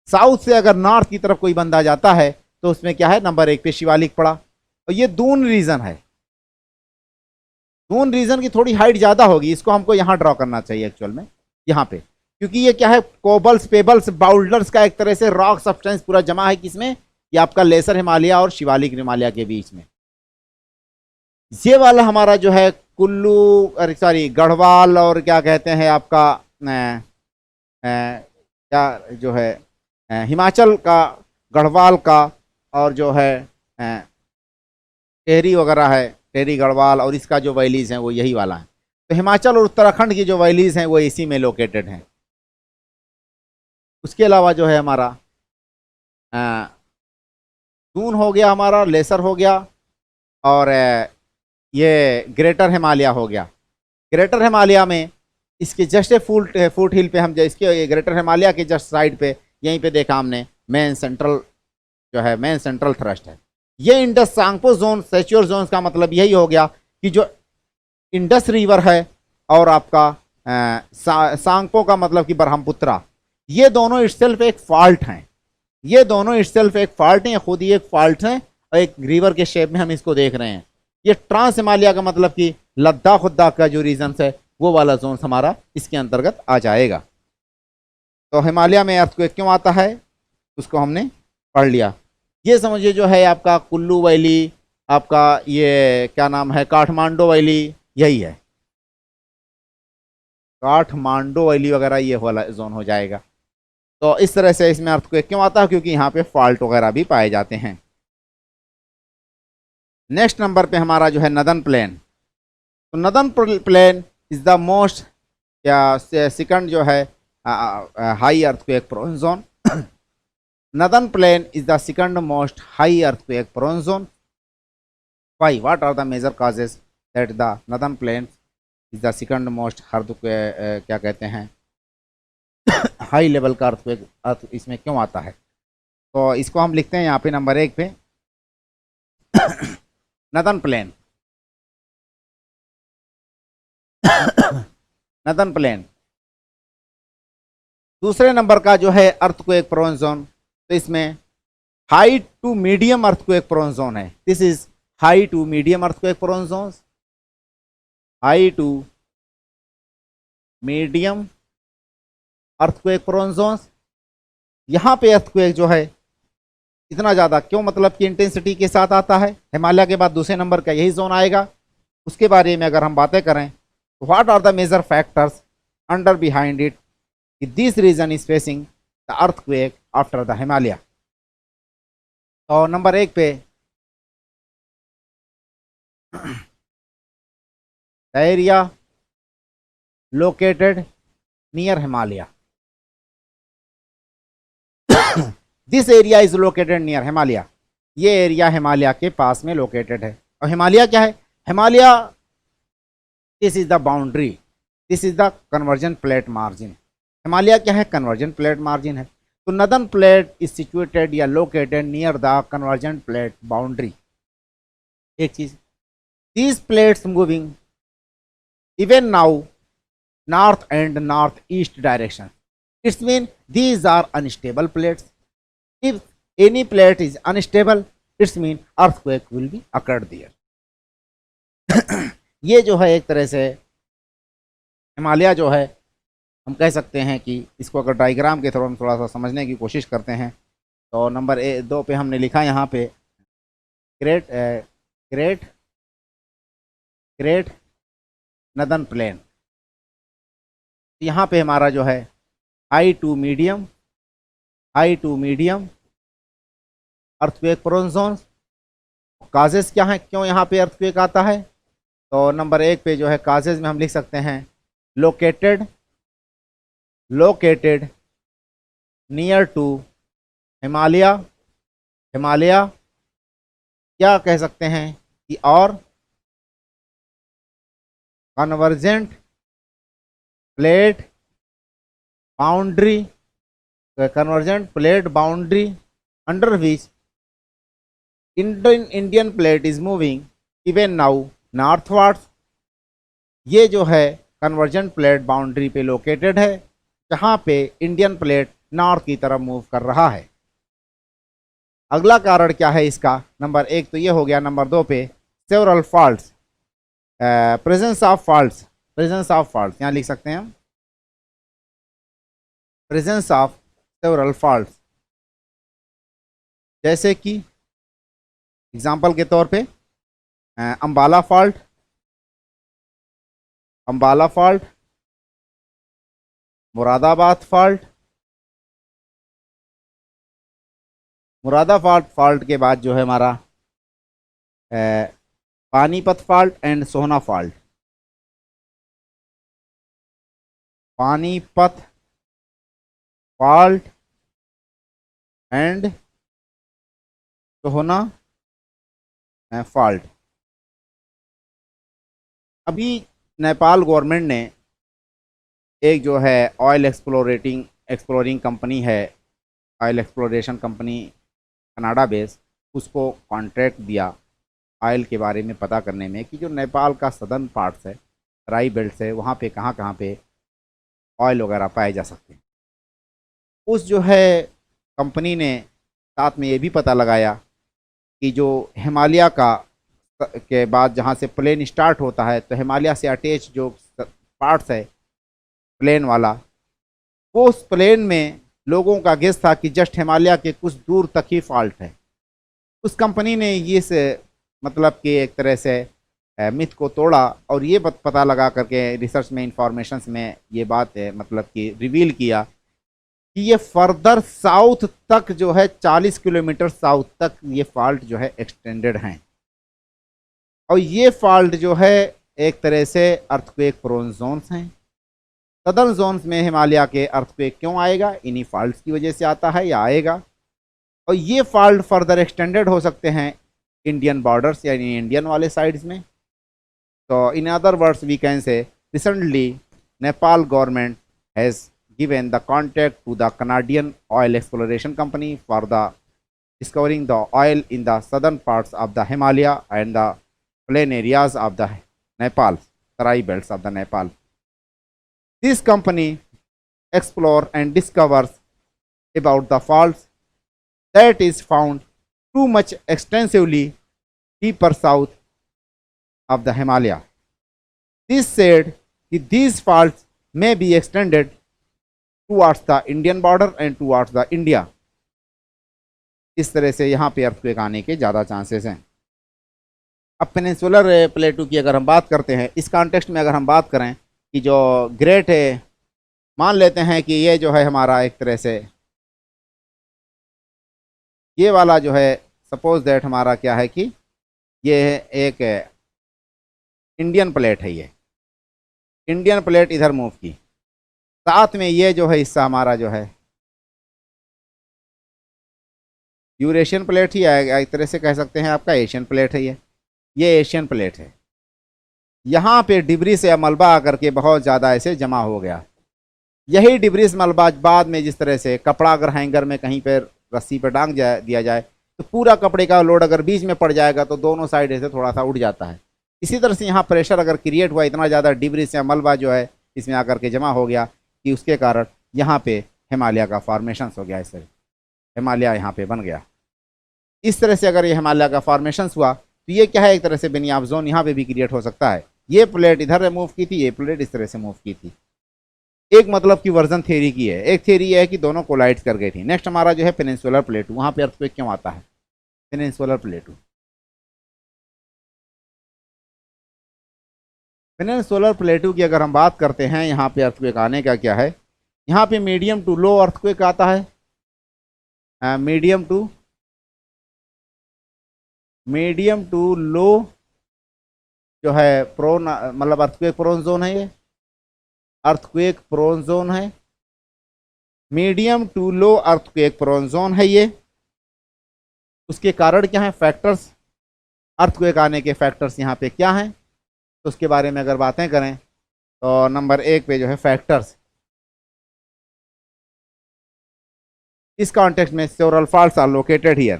साउथ से अगर नॉर्थ की तरफ कोई बंदा जाता है तो उसमें क्या है, नंबर 1 पे शिवालिक पड़ा। और ये दून रीजन है, दून रीजन की थोड़ी हाइट ज्यादा होगी, इसको हमको यहाँ ड्रॉ करना चाहिए एक्चुअल में यहाँ पे, क्योंकि ये क्या है कोबल्स पेबल्स बाउल्डर्स का एक तरह से रॉक सब्सटेंस पूरा जमा है किसमें, ये आपका लेसर हिमालय और शिवालिक हिमालय के बीच में। ये वाला हमारा जो है कुल्लू, अरे सॉरी गढ़वाल, और क्या कहते हैं आपका क्या जो है हिमाचल का गढ़वाल का, और जो है टेहरी वगैरह है, टेहरी गढ़वाल, और इसका जो वैलीज हैं वो यही वाला है। तो हिमाचल और उत्तराखंड की जो वैलीज हैं वो इसी में लोकेटेड हैं। उसके अलावा जो है हमारा दून हो गया, हमारा लेसर हो गया, और ये ग्रेटर हिमालय हो गया। ग्रेटर हिमालय में इसके जस्ट फुट हिल पे हम इसके ग्रेटर हिमालय के जस्ट साइड पे यहीं पे देखा हमने मेन सेंट्रल जो है मेन सेंट्रल थ्रस्ट है। ये इंडस सांगपो जोन सेच्योर जोन का मतलब यही हो गया कि जो इंडस रिवर है और आपका सांगपो का मतलब कि ब्रह्मपुत्रा, ये दोनों इटसेल्फ एक फॉल्ट हैं, ये दोनों इटसेल्फ एक फॉल्ट हैं, खुद ही एक फॉल्ट हैं, और एक रिवर के शेप में हम इसको देख रहे हैं। ये ट्रांस हिमालय का मतलब कि लद्दाख उद्दाख का जो रीजन है वो वाला जोन हमारा इसके अंतर्गत आ जाएगा। तो हिमालय में अर्थक्वेक क्यों आता है उसको हमने पढ़ लिया। ये समझिए जो है आपका कुल्लू वैली, आपका ये क्या नाम है काठमांडू वैली, यही है काठमांडू वैली वगैरह, ये वाला जोन हो जाएगा। तो इस तरह से इसमें अर्थक्वेक क्यों आता है, क्योंकि यहाँ पे फॉल्ट वगैरह भी पाए जाते हैं। नेक्स्ट नंबर पे हमारा जो है नदन प्लेन। तो northern plain is the most या सेकंड जो है high earthquake prone zone. Northern plain is the second most high earthquake prone zone. Why? What are the major causes that the northern plains is the second most earthquake क्या कहते हैं high level का earthquake इसमें क्यों आता है? तो इसको हम लिखते हैं यहाँ पे नंबर 1 पे नदन प्लेन। Northern plain. दूसरे नंबर का जो है अर्थक्वेक प्रोन जोन, तो इसमें high to medium earthquake prone zone है। This is high to medium earthquake prone zone, high to medium earthquake prone zone. यहां पे अर्थक्वेक जो है इतना ज्यादा क्यों, मतलब कि इंटेंसिटी के साथ आता है। हिमालय के बाद दूसरे नंबर का यही जोन आएगा। उसके बारे में अगर हम बातें करें तो what are the major factors under behind it, this region is facing the earthquake after the Himalaya. तो नंबर एक पे the area located near Himalaya, this area is located near Himalaya. ये एरिया हिमालय के पास में लोकेटेड है। और हिमालय क्या है? Himalaya, this is the boundary, this is the convergent plate margin. Himalaya क्या है? कन्वर्जन प्लेट मार्जिन है। तो नदर्न प्लेट इज सिचुएटेड या located near the convergent plate boundary. एक चीज, these plates moving even now north and north east direction, it's mean these are unstable plates. If any plate is unstable, it's mean earthquake will be occurred there. ये जो है एक तरह से हिमालय जो है, हम कह सकते हैं कि इसको अगर डायग्राम के थ्रू हम थोड़ा सा समझने की कोशिश करते हैं तो नंबर 2 पे हमने लिखा यहाँ पे great great great northern plain. यहाँ पे हमारा जो है high to medium earthquake prone zone. Causes क्या है, क्यों यहाँ पे अर्थक्वेक आता है? तो नंबर 1 पे जो है काजेस में हम लिख सकते हैं लोकेटेड नियर टू हिमालय। क्या कह सकते हैं कि और convergent plate boundary under which Indian plate is moving even now northwards. ये जो है कन्वर्जन प्लेट बाउंड्री पे लोकेटेड है, जहां पे इंडियन प्लेट नॉर्थ की तरफ मूव कर रहा है। अगला कारण क्या है इसका? नंबर 1 तो ये हो गया। नंबर 2 पे several faults, presence of faults यहाँ लिख सकते हैं हम, प्रेजेंस ऑफ सेवरल फॉल्ट्स। जैसे कि एग्जाम्पल के तौर पे अंबाला फॉल्ट, मुरादाबाद फॉल्ट के बाद जो है हमारा Panipat fault and Sohna fault. Panipat fault and Sohna fault. अभी नेपाल गवर्नमेंट ने एक जो है ऑयल एक्सप्लोरिंग कंपनी है, oil exploration company Canada base, उसको कॉन्ट्रैक्ट दिया ऑयल के बारे में पता करने में कि जो नेपाल का सदर्न पार्ट्स है, राई बेल्ट है, वहाँ पे कहाँ पे ऑयल वगैरह पाए जा सकते हैं। उस जो है कंपनी ने साथ में ये भी पता लगाया कि जो हिमालय के बाद जहाँ से प्लेन स्टार्ट होता है, तो हिमालय से अटैच जो पार्ट्स है प्लेन वाला, वो उस प्लेन में लोगों का गेस था कि जस्ट हिमालय के कुछ दूर तक ही फॉल्ट है। उस कंपनी ने ये से मतलब कि एक तरह से मिथ को तोड़ा और ये पता लगा करके रिसर्च में इंफॉर्मेशंस में ये बात है मतलब कि रिवील किया कि ये फर्दर साउथ तक जो है 40 किलोमीटर साउथ तक ये फॉल्ट जो है एक्सटेंडेड हैं। और ये फॉल्ट जो है एक तरह से अर्थक्वेक प्रोन जोन्स हैं। सदर्न जोन्स में हिमालय के अर्थक्वेक क्यों आएगा? इन्हीं फॉल्ट्स की वजह से आता है या आएगा। और ये फॉल्ट फर्दर एक्सटेंडेड हो सकते हैं इंडियन बॉर्डर्स यानी इंडियन वाले साइड्स में। तो in other words we can say recently Nepal government has given the contact to the Canadian oil exploration company for the discovering the oil in the southern parts of the Himalaya and the plain areas of the Nepal. Tarai belts of the Nepal. This company explore and discovers about the faults that is found too much extensively deeper south of the Himalaya. This said that these faults may be extended towards the Indian border and towards the India. इस तरह से यहाँ पे earthquake आने के ज़्यादा chances हैं. अब पेनिनसुलर प्लेटू की अगर हम बात करते हैं, इस कॉन्टेक्स्ट में अगर हम बात करें कि जो ग्रेट है, मान लेते हैं कि ये जो है हमारा एक तरह से ये वाला जो है, सपोज दैट हमारा क्या है कि ये एक इंडियन प्लेट है. ये इंडियन प्लेट इधर मूव की, साथ में ये जो है हिस्सा हमारा जो है यूरेशियन प्लेट ही आएगा, एक तरह से कह सकते हैं आपका एशियन प्लेट है. ये एशियन प्लेट है. यहाँ पे डिब्री से मलबा आकर के बहुत ज़्यादा ऐसे जमा हो गया. यही डिब्री से मलबा बाद में जिस तरह से कपड़ा अगर हैंगर में कहीं पर रस्सी पर टांग दिया जाए तो पूरा कपड़े का लोड अगर बीच में पड़ जाएगा तो दोनों साइड से थोड़ा सा उड़ जाता है. इसी तरह से यहाँ प्रेशर अगर क्रिएट हुआ, इतना ज़्यादा डिब्री से मलबा जो है इसमें आकर के जमा हो गया कि उसके कारण यहाँ पे हिमालय का फॉर्मेशन हो गया. इस तरह हिमालय यहाँ पे बन गया. इस तरह से अगर ये हिमालय का फॉर्मेशन हुआ तो ये क्या है, एक तरह से बेनियाब जोन यहाँ पे भी क्रिएट हो सकता है. ये प्लेट इधर मूव की थी, ये प्लेट इस तरह से मूव की थी. एक मतलब की वर्जन थ्योरी की है. एक थ्योरी ये है कि दोनों कोलाइड कर गई थी. नेक्स्ट हमारा जो है पेनिनसुलर प्लेटू, वहाँ पे अर्थक्वेक क्यों आता है? पेनिनसुलर प्लेटू, पेनिनसुलर प्लेटू की अगर हम बात करते हैं, यहाँ पे अर्थक्वेक आने का क्या है, यहाँ पे मीडियम टू लो अर्थक्वेक आता है. मीडियम टू लो जो है प्रोन, मतलब अर्थक्वेक प्रोन जोन है. ये अर्थक्वेक प्रोन जोन है. Medium to low earthquake prone zone है ये. उसके कारण क्या है, फैक्टर्स, अर्थक्वेक आने के फैक्टर्स यहाँ पे क्या हैं, तो उसके बारे में अगर बातें करें तो नंबर 1 पे जो है फैक्टर्स. इस कॉन्टेक्स्ट में several faults are located here,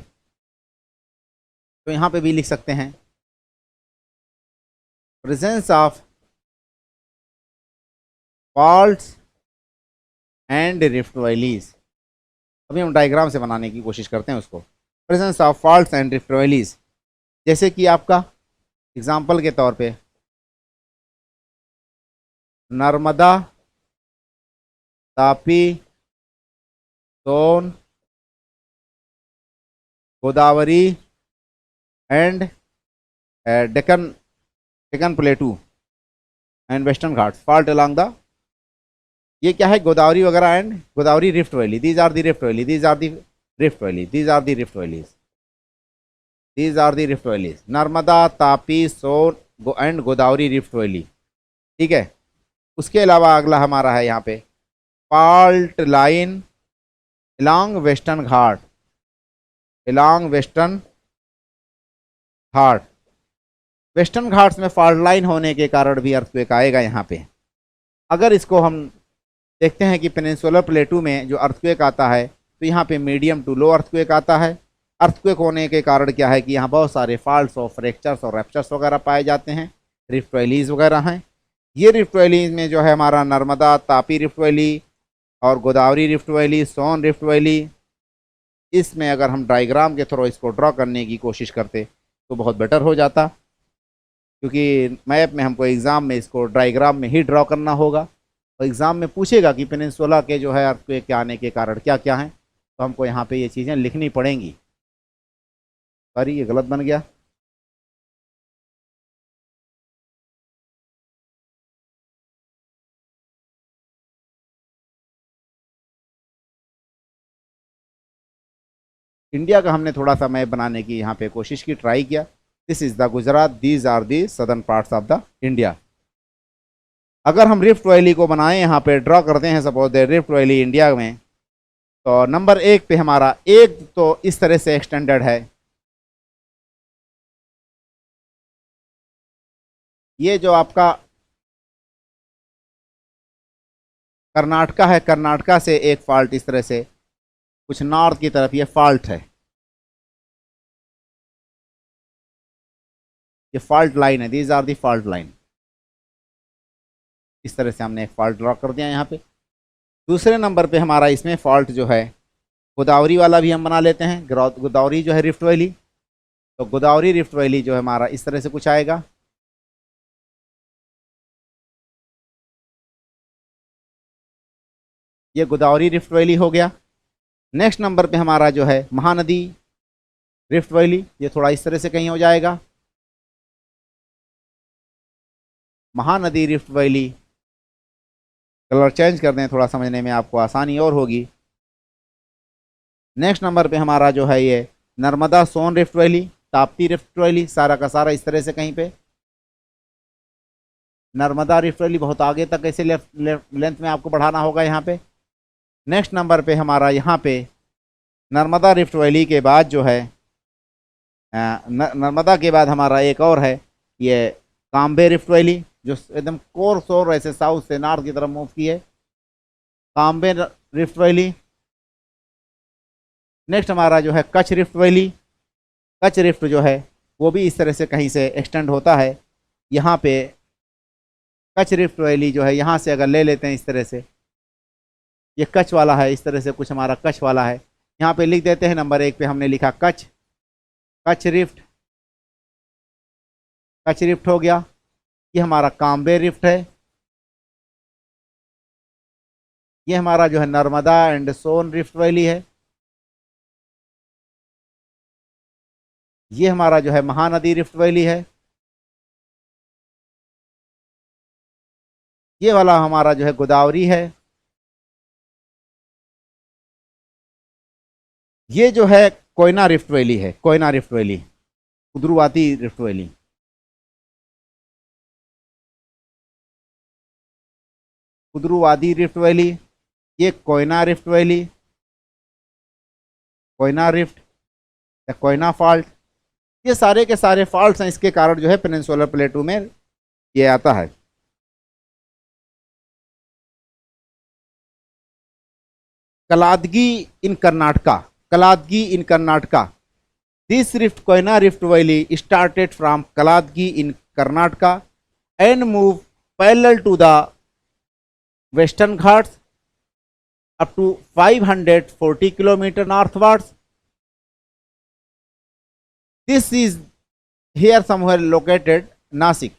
तो यहाँ पे भी लिख सकते हैं presence of faults and rift valleys. अभी हम डायग्राम से बनाने की कोशिश करते हैं उसको. Presence of faults and rift valleys, जैसे कि आपका एग्जांपल के तौर पे Narmada, Tapi, Son, Godavari and Deccan plateau and Western Ghats fault along the, ये क्या है, गोदावरी वगैरह and Godavari rift valley. These are the rift valley, these are the rift valley, these are the rift valleys, these are the rift valleys. Narmada, Tapi, Son and Godavari rift valley. ठीक है. उसके अलावा अगला हमारा है यहाँ पे फॉल्ट लाइन अलोंग वेस्टर्न घाट, अलोंग वेस्टर्न घाट. Western Ghats में फॉल्ट लाइन होने के कारण भी अर्थक्वेक आएगा यहाँ पे. अगर इसको हम देखते हैं कि पेनिनसुलर प्लेटू में जो अर्थक्वेक आता है तो यहाँ पे मीडियम टू लो अर्थक्वेक आता है. अर्थक्वेक होने के कारण क्या है कि यहाँ बहुत सारे फॉल्ट्स और फ्रैक्चर्स और रैप्चर्स वगैरह पाए जाते हैं, रिफ्ट वैलीज वगैरह हैं. ये रिफ्ट वैलीज में जो है हमारा नर्मदा, तापी रिफ्ट वैली और गोदावरी रिफ्ट वैली, सोन रिफ्ट वैली, इसमें अगर हम डायग्राम के थ्रू इसको ड्रॉ करने की कोशिश करते तो बहुत बेटर हो जाता, क्योंकि मैप में हमको एग्ज़ाम में इसको डायग्राम में ही ड्रॉ करना होगा. और एग्ज़ाम में पूछेगा कि पेनिनसुला के जो है अर्थक्वेक के आने के कारण क्या क्या हैं, तो हमको यहाँ पे ये चीज़ें लिखनी पड़ेंगी. सॉरी, ये गलत बन गया. इंडिया का हमने थोड़ा सा मैप बनाने की यहाँ पे कोशिश की, ट्राई किया. This is the Gujarat, these are the southern parts of the India. अगर हम रिफ्ट वैली को बनाएं, यहाँ पे ड्रॉ करते हैं suppose the rift valley India में, तो नंबर 1 पे हमारा एक तो इस तरह से एक्सटेंडेड है. ये जो आपका कर्नाटका है, कर्नाटका से एक फॉल्ट इस तरह से कुछ नॉर्थ की तरफ ये फॉल्ट है, ये फॉल्ट लाइन है. These are the fault line. इस तरह से हमने एक फॉल्ट ड्रॉ कर दिया यहाँ पे। दूसरे नंबर पे हमारा इसमें फॉल्ट जो है गोदावरी वाला भी हम बना लेते हैं। गोदावरी जो है रिफ्ट वैली, तो गोदावरी रिफ्ट वैली जो है हमारा इस तरह से कुछ आएगा। ये गोदावरी रिफ्ट वैली हो गया। नेक्स्ट नंबर पे हमारा जो है महानदी रिफ्ट वैली, ये थोड़ा इस तरह से कहीं हो जाएगा। Mahanadi rift valley, colour change कर दें थोड़ा समझने में आपको आसानी और होगी। नेक्स्ट नंबर पे हमारा जो है ये Narmada Son rift valley, Tapti rift valley, सारा का सारा इस तरह से कहीं पे। नर्मदा रिफ्ट वैली बहुत आगे तक ऐसे लेंथ में आपको बढ़ाना होगा यहाँ पे। नेक्स्ट नंबर पे हमारा यहाँ पे नर्मदा रिफ्ट वैली के बाद जो है नर्मदा के बाद हमारा एक और है ये काम्बे रिफ्ट वैली, जो एकदम कोर सोर ऐसे साउथ से नॉर्थ की तरफ मूव की है, काम्बे रिफ्ट वैली। नेक्स्ट हमारा जो है Kutch rift valley. Kutch rift जो है वो भी इस तरह से कहीं से एक्सटेंड होता है। यहाँ पे कच्छ रिफ्ट वैली जो है यहाँ से अगर ले लेते हैं इस तरह से, ये कच्छ वाला है, इस तरह से कुछ हमारा कच्छ वाला है। यहाँ पे लिख देते हैं नंबर 1 पे हमने लिखा कच्छ, कच्छ रिफ्ट, कच्छ रिफ्ट हो गया। ये हमारा काम्बे रिफ्ट है। ये हमारा जो है Narmada and Son rift valley है। ये हमारा जो है महानदी रिफ्ट वैली है। ये वाला हमारा जो है गोदावरी है। ये जो है कोयना रिफ्ट वैली है, कोयना रिफ्ट वैली, कुद्रुवाती रिफ्ट वैली। कुद्रुवादी रिफ्ट वैली, ये Koyna rift valley, Koyna rift या कोयना फॉल्ट, ये सारे के सारे फॉल्ट्स हैं। इसके कारण जो है पेनिनसुलर प्लेटू में ये आता है। Kaladgi in Karnataka, Kaladgi in Karnataka, this rift Koyna rift valley started from Kaladgi in Karnataka and move parallel to the Western Ghats up to 540 kilometer northwards. This is here somewhere located Nasik,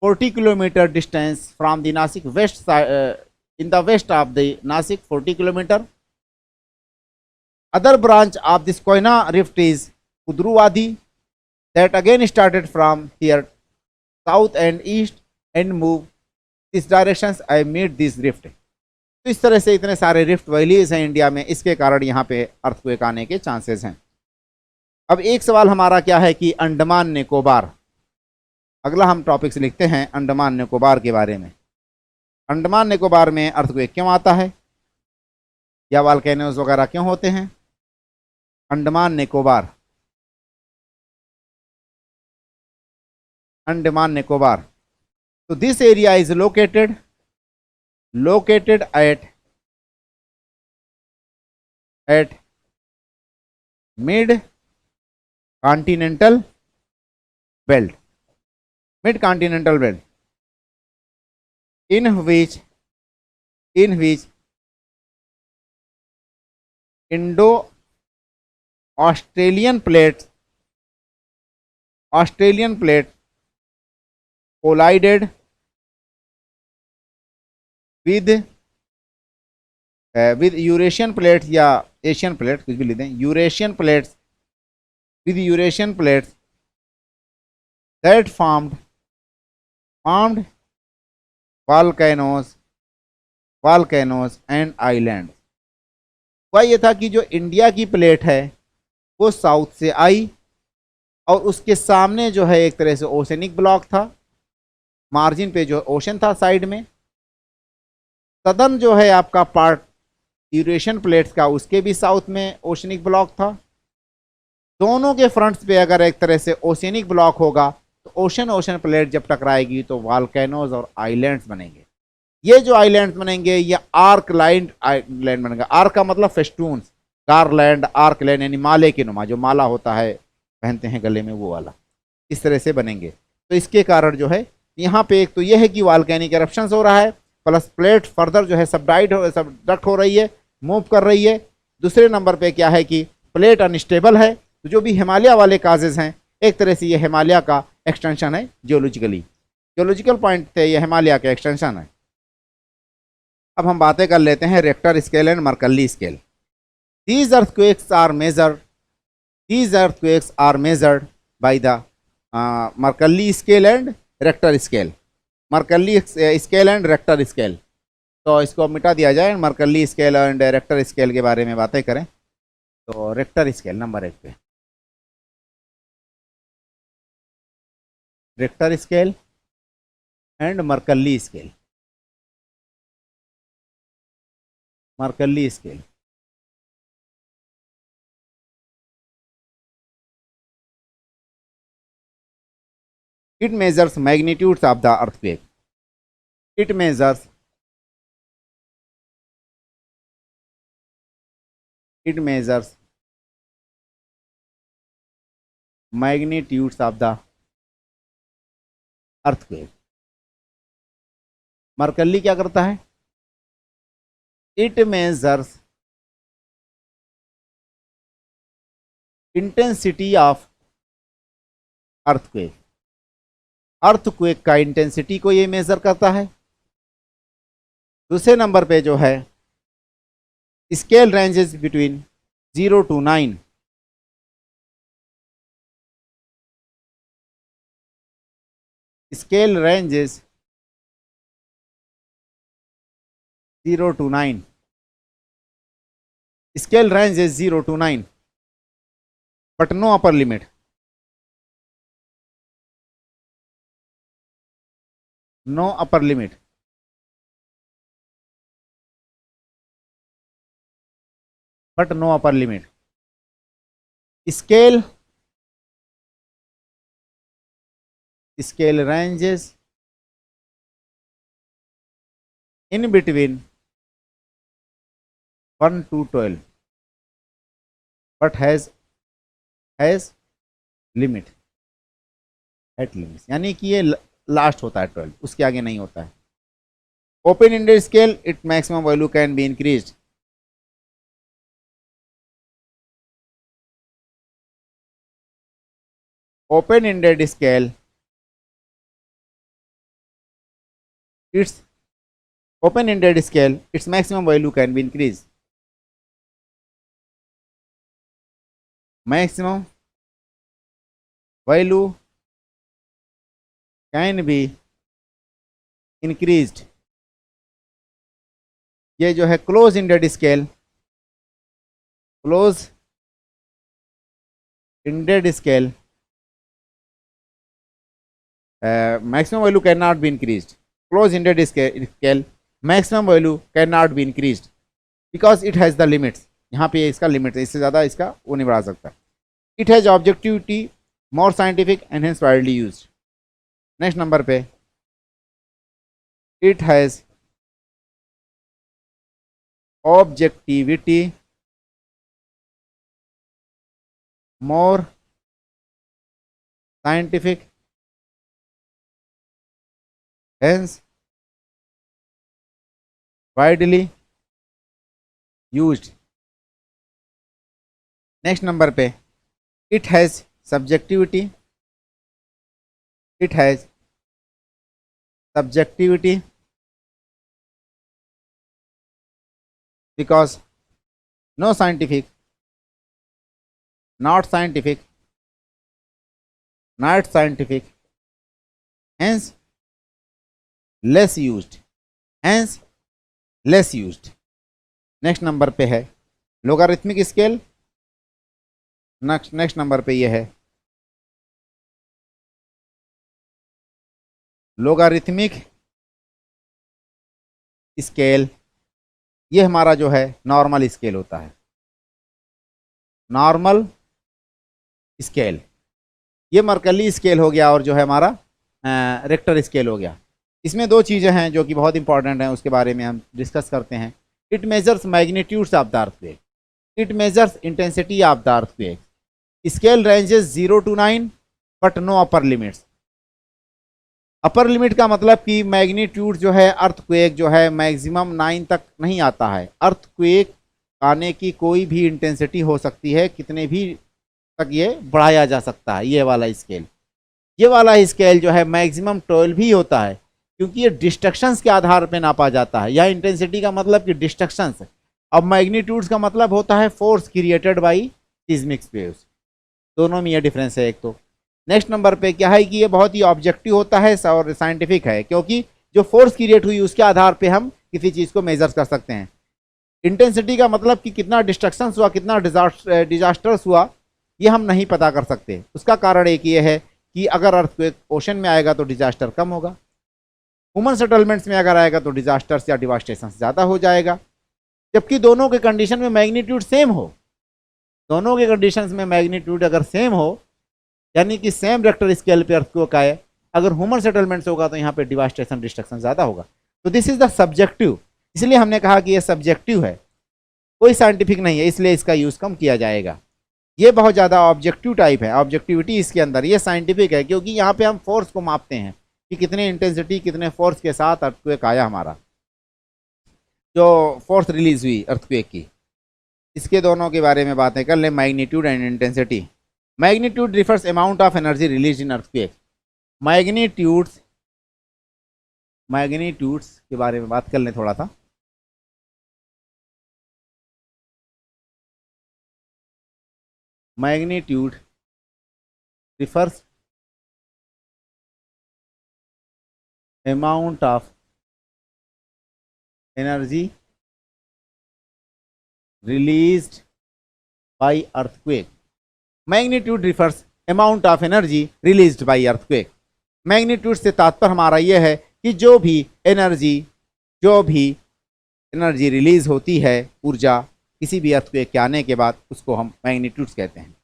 40 kilometer distance from the Nasik west side, in the west of the Nasik, 40 kilometer. Other branch of this Koyna rift is Kudruwadi, that again started from here south and east and move this directions I meet this rift. तो इस तरह से इतने सारे rift valleys हैं India में, इसके कारण यहाँ पे अर्थक्वेक आने के चांसेस हैं। अब एक सवाल हमारा क्या है कि अंडमान निकोबार, अगला हम टॉपिक से लिखते हैं अंडमान निकोबार के बारे में। अंडमान निकोबार में अर्थक्वेक क्यों आता है या वॉल्केनोज वगैरह क्यों होते हैं? अंडमान निकोबार, अंडमान निकोबार, तो this area is located at mid continental belt, mid continental belt, in which Indo Australian plate collided with Eurasian plates या एशियन प्लेट्स, कुछ भी लिख दें, Eurasian plates, with Eurasian plates that formed volcanoes and island. वह ये था कि जो इंडिया की प्लेट है वो साउथ से आई और उसके सामने जो है एक तरह से ओशनिक ब्लॉक था, मार्जिन पे जो ओशन था साइड में। सदर्न जो है आपका पार्ट यूरेशियन प्लेट्स का, उसके भी साउथ में ओशनिक ब्लॉक था। दोनों के फ्रंट्स पे अगर एक तरह से ओशनिक ब्लॉक होगा तो ओशन प्लेट जब टकराएगी तो वॉल्केनोज और आइलैंड्स बनेंगे। ये जो आइलैंड्स बनेंगे ये आर्क लाइन आइलैंड बनेगा। आर्क का मतलब फेस्टून्स, गारलैंड, आर्क लाइन यानी माले की नुमा, जो माला होता है पहनते हैं गले में वो वाला, इस तरह से बनेंगे। तो इसके कारण जो है यहाँ पे एक तो ये है कि वॉल्केनिक एरप्शंस हो रहा है, प्लस प्लेट फर्दर जो है सबडक्ट हो रही है, मूव कर रही है। दूसरे नंबर पे क्या है कि प्लेट अनस्टेबल है। तो जो भी हिमालय वाले काजेज हैं, एक तरह से ये हिमालय का एक्सटेंशन है। जियोलॉजिकल पॉइंट से ये हिमालय का एक्सटेंशन है। अब हम बातें कर लेते हैं Richter scale and Mercalli scale. These earthquakes are measured. These earthquakes are measured by the Mercalli scale and Richter scale. Mercalli scale and Richter scale. तो इसको मिटा दिया जाए, Mercalli scale and Richter scale के बारे में बातें करें। तो रिक्टर स्केल नंबर 1 पे, Richter scale and Mercalli scale. Mercalli scale it measures magnitudes of the earthquake. It measures magnitudes of the earthquake. Mercalli क्या करता है? It measures intensity of earthquake. Earthquake का इंटेंसिटी को ये मेजर करता है। दूसरे नंबर पे जो है scale ranges between 0 to 9। Scale ranges 0 to 9। Scale ranges 0 to 9 but no upper limit. No upper limit. But no upper limit. Scale ranges in between 1 to 12 but has limit at limit, यानी कि ये last होता है 12, उसके आगे नहीं होता है। Open ended scale it maximum value can be increased. Open ended scale its open-ended scale, its maximum value can be increased. Maximum value can be increased. ये जो है close ended scale, close ended scale maximum value cannot be increased. Close ended scale maximum value cannot be increased because it has the limits. यहाँ पे इसका limit है, इससे ज़्यादा इसका वो नहीं बढ़ा सकता. It has objectivity, more scientific and hence widely used. Next number पे it has objectivity, more scientific, hence widely used. Next number पे it has subjectivity, it has subjectivity because no scientific, not scientific, not scientific, hence less used, hence less used. Next number पे है logarithmic scale. Next number पे ये है logarithmic scale. ये हमारा जो है नॉर्मल स्केल होता है, नॉर्मल स्केल. ये मर्कल्ली स्केल हो गया और जो है हमारा रिक्टर स्केल हो गया. इसमें दो चीज़ें हैं जो कि बहुत इंपॉर्टेंट हैं, उसके बारे में हम डिस्कस करते हैं. It measures magnitudes of the earthquake, it measures intensity of the earthquake. Scale ranges 0 to 9 but no upper limits. Upper limit का मतलब कि मैग्नीट्यूड जो है अर्थक्वेक जो है मैक्सिमम 9 तक नहीं आता है। अर्थक्वेक आने की कोई भी इंटेंसिटी हो सकती है, कितने भी तक ये बढ़ाया जा सकता है। ये वाला स्केल, ये वाला स्केल जो है मैक्सिमम 12 ही होता है, क्योंकि ये डिस्ट्रक्शंस के आधार पर नापा जाता है। या इंटेंसिटी का मतलब कि डिस्ट्रक्शंस। अब मैग्नीट्यूड्स का मतलब होता है force created by seismic waves. दोनों में ये डिफरेंस है एक तो। नेक्स्ट नंबर पे क्या है कि ये बहुत ही ऑब्जेक्टिव होता है और साइंटिफिक है, क्योंकि जो फोर्स क्रिएट हुई उसके आधार पे हम किसी चीज़ को मेजर कर सकते हैं। इंटेंसिटी का मतलब कि कितना डिस्ट्रक्शन हुआ, कितना डिजास्टर्स हुआ, ये हम नहीं पता कर सकते। उसका कारण एक ये है कि अगर अर्थक्वेक ओशन में आएगा तो डिजास्टर कम होगा, ह्यूमन सेटलमेंट्स में अगर आएगा तो डिजास्टर्स या डिवास्टेशन ज़्यादा हो जाएगा। जबकि दोनों के कंडीशन में मैग्नीट्यूड सेम हो, दोनों के कंडीशंस में मैग्नीट्यूड अगर सेम हो, यानी कि सेम रेक्टर स्केल पे अर्थक्वेक आए, अगर ह्यूमन सेटलमेंट्स होगा तो यहाँ पे डिवास्टेशन डिस्ट्रक्शन ज़्यादा होगा। तो दिस इज द सब्जेक्टिव, इसलिए हमने कहा कि ये सब्जेक्टिव है, कोई साइंटिफिक नहीं है, इसलिए इसका यूज़ कम किया जाएगा। ये बहुत ज़्यादा ऑब्जेक्टिव टाइप है, ऑब्जेक्टिविटी इसके अंदर। ये साइंटिफिक है क्योंकि यहाँ पे हम फोर्स को मापते हैं कि कितने इंटेंसिटी कितने फोर्स के साथ अर्थक्वेक आया हमारा, जो फोर्स रिलीज हुई अर्थक्वेक की। इसके दोनों के बारे में बातें कर ले, magnitude and intensity. Magnitude refers amount of energy release in earthquake. Magnitudes के बारे में बात कर लें थोड़ा सा। Magnitude refers amount of energy released by earthquake. Magnitude refers amount of energy released by earthquake. Magnitude से तात्पर्य हमारा यह है कि जो भी एनर्जी रिलीज होती है, ऊर्जा, किसी भी अर्थक्वेक के आने के बाद, उसको हम मैग्नीट्यूड्स कहते हैं।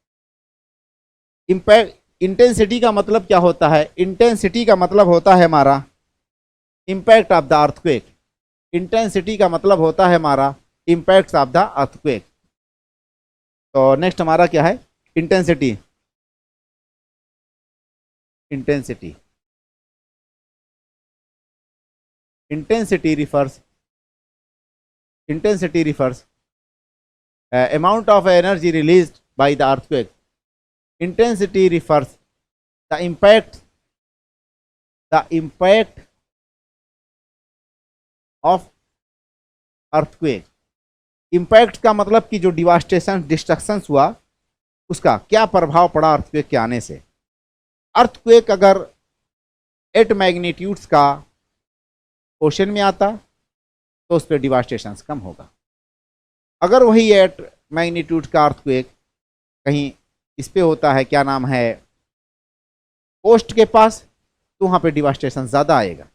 इम्पैक्ट इंटेंसिटी का मतलब क्या होता है? इंटेंसिटी का मतलब होता है हमारा impact of the earthquake. Intensity का मतलब होता है हमारा इम्पैक्ट ऑफ द अर्थक्वेक। तो नेक्स्ट हमारा क्या है? Intensity. Intensity refers amount of energy released by the earthquake. Intensity refers the impact of earthquake. Impact का मतलब कि जो डिवास्टेशन डिस्ट्रक्शन हुआ उसका क्या प्रभाव पड़ा अर्थक्वेक के आने से। अर्थक्वेक अगर 8 मैग्नीट्यूड्स का ओशन में आता तो उस पर डिवास्टेशन कम होगा। अगर वही 8 मैग्नीट्यूड का अर्थक्वेक कहीं इस पे होता है, क्या नाम है, कोस्ट के पास, तो वहाँ पे डिवास्टेशन ज़्यादा आएगा।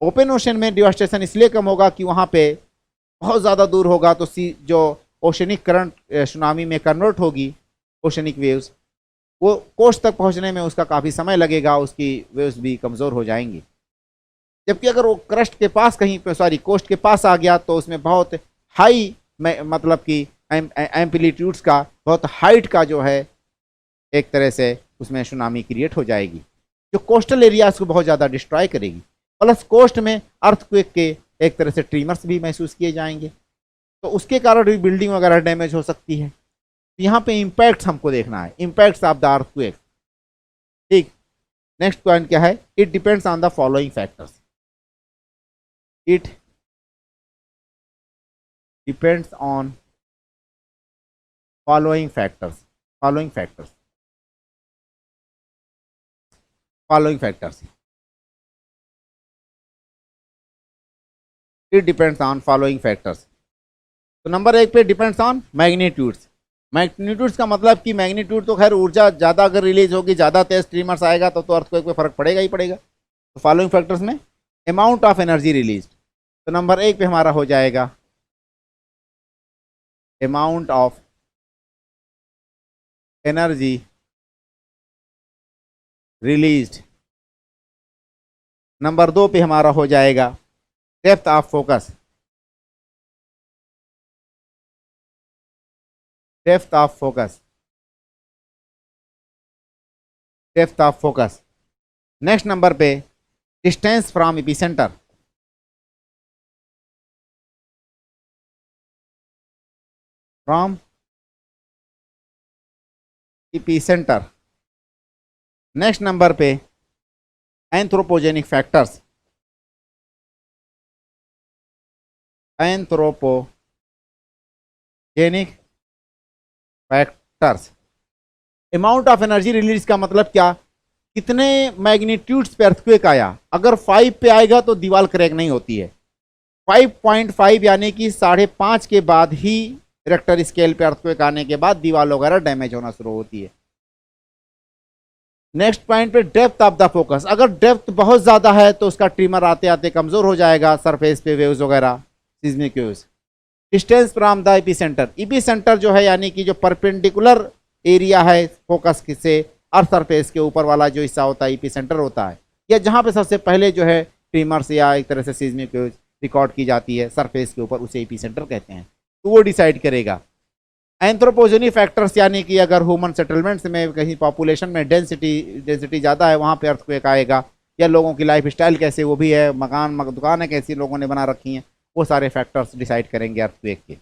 ओपन ओशन में डिवास्टेशन इसलिए कम होगा कि वहाँ पे बहुत ज़्यादा दूर होगा, तो जो ओशनिक करंट सुनामी में कन्वर्ट होगी, ओशनिक वेव्स, वो कोस्ट तक पहुँचने में उसका काफ़ी समय लगेगा, उसकी वेव्स भी कमज़ोर हो जाएंगी। जबकि अगर वो क्रस्ट के पास कहीं पे, सॉरी, कोस्ट के पास आ गया तो उसमें बहुत हाई मतलब कि एम्पलीट्यूड्स का, बहुत हाइट का जो है एक तरह से उसमें सुनामी क्रिएट हो जाएगी, जो कोस्टल एरियाज को बहुत ज़्यादा डिस्ट्रॉय करेगी। प्लस कोस्ट में अर्थक्वेक के एक तरह से ट्रीमर्स भी महसूस किए जाएंगे, तो उसके कारण भी बिल्डिंग वगैरह डैमेज हो सकती है। यहाँ पे इम्पैक्ट्स हमको देखना है, इम्पैक्ट्स ऑफ द अर्थक्वेक। ठीक, नेक्स्ट पॉइंट क्या है? It depends on the following factors. It depends on following factors. It depends on following factors. तो नंबर 1 पे डिपेंड्स ऑन मैग्नीट्यूड्स। मैग्नीट्यूड्स का मतलब कि मैग्नीट्यूड तो खैर ऊर्जा ज़्यादा अगर रिलीज होगी, ज़्यादा तेज स्ट्रीमर्स आएगा तो अर्थक्वेक पे फर्क पड़ेगा ही पड़ेगा। तो फॉलोइंग फैक्टर्स में अमाउंट ऑफ एनर्जी रिलीज, तो नंबर 1 पे हमारा हो जाएगा amount of energy released. Number 2 पे हमारा हो जाएगा depth of focus. Depth of focus. Next number पे distance from epicentre, from epicentre. Next number पे anthropogenic factors, anthropogenic factors. Amount of energy release का मतलब क्या, कितने मैग्नीट्यूड्स पे अर्थक्वेक आया। अगर 5 पे आएगा तो दीवार क्रैक नहीं होती है, 5.5 यानी कि 5.5 के बाद ही रिक्टर स्केल पे अर्थक्वेक आने के बाद दीवार वगैरह डैमेज होना शुरू होती है। नेक्स्ट पॉइंट पे डेप्थ ऑफ द फोकस, अगर डेप्थ बहुत ज्यादा है तो उसका ट्रिमर आते आते कमजोर हो जाएगा, सरफेस पे वेव्स वगैरह, seismic waves. Distance from the epicentre, epicentre जो है यानी कि जो परपेंडिकुलर एरिया है फोकस से अर्थ सरफेस के ऊपर वाला जो हिस्सा होता है एपिसेंटर होता है, या जहां पे सबसे पहले जो है ट्रिमर्स या एक तरह से सिस्मिक वेव्स रिकॉर्ड की जाती है सरफेस के ऊपर, उसे एपिसेंटर कहते हैं। तो वो डिसाइड करेगा। एंथ्रोपोजेनिक फैक्टर्स यानी कि अगर ह्यूमन सेटलमेंट्स में कहीं पॉपुलेशन में डेंसिटी ज़्यादा है, वहाँ पे अर्थक्वेक आएगा, या लोगों की लाइफ स्टाइल कैसे वो भी है, मकान दुकानें कैसी लोगों ने बना रखी हैं, वो सारे फैक्टर्स डिसाइड करेंगे अर्थक्वेक के।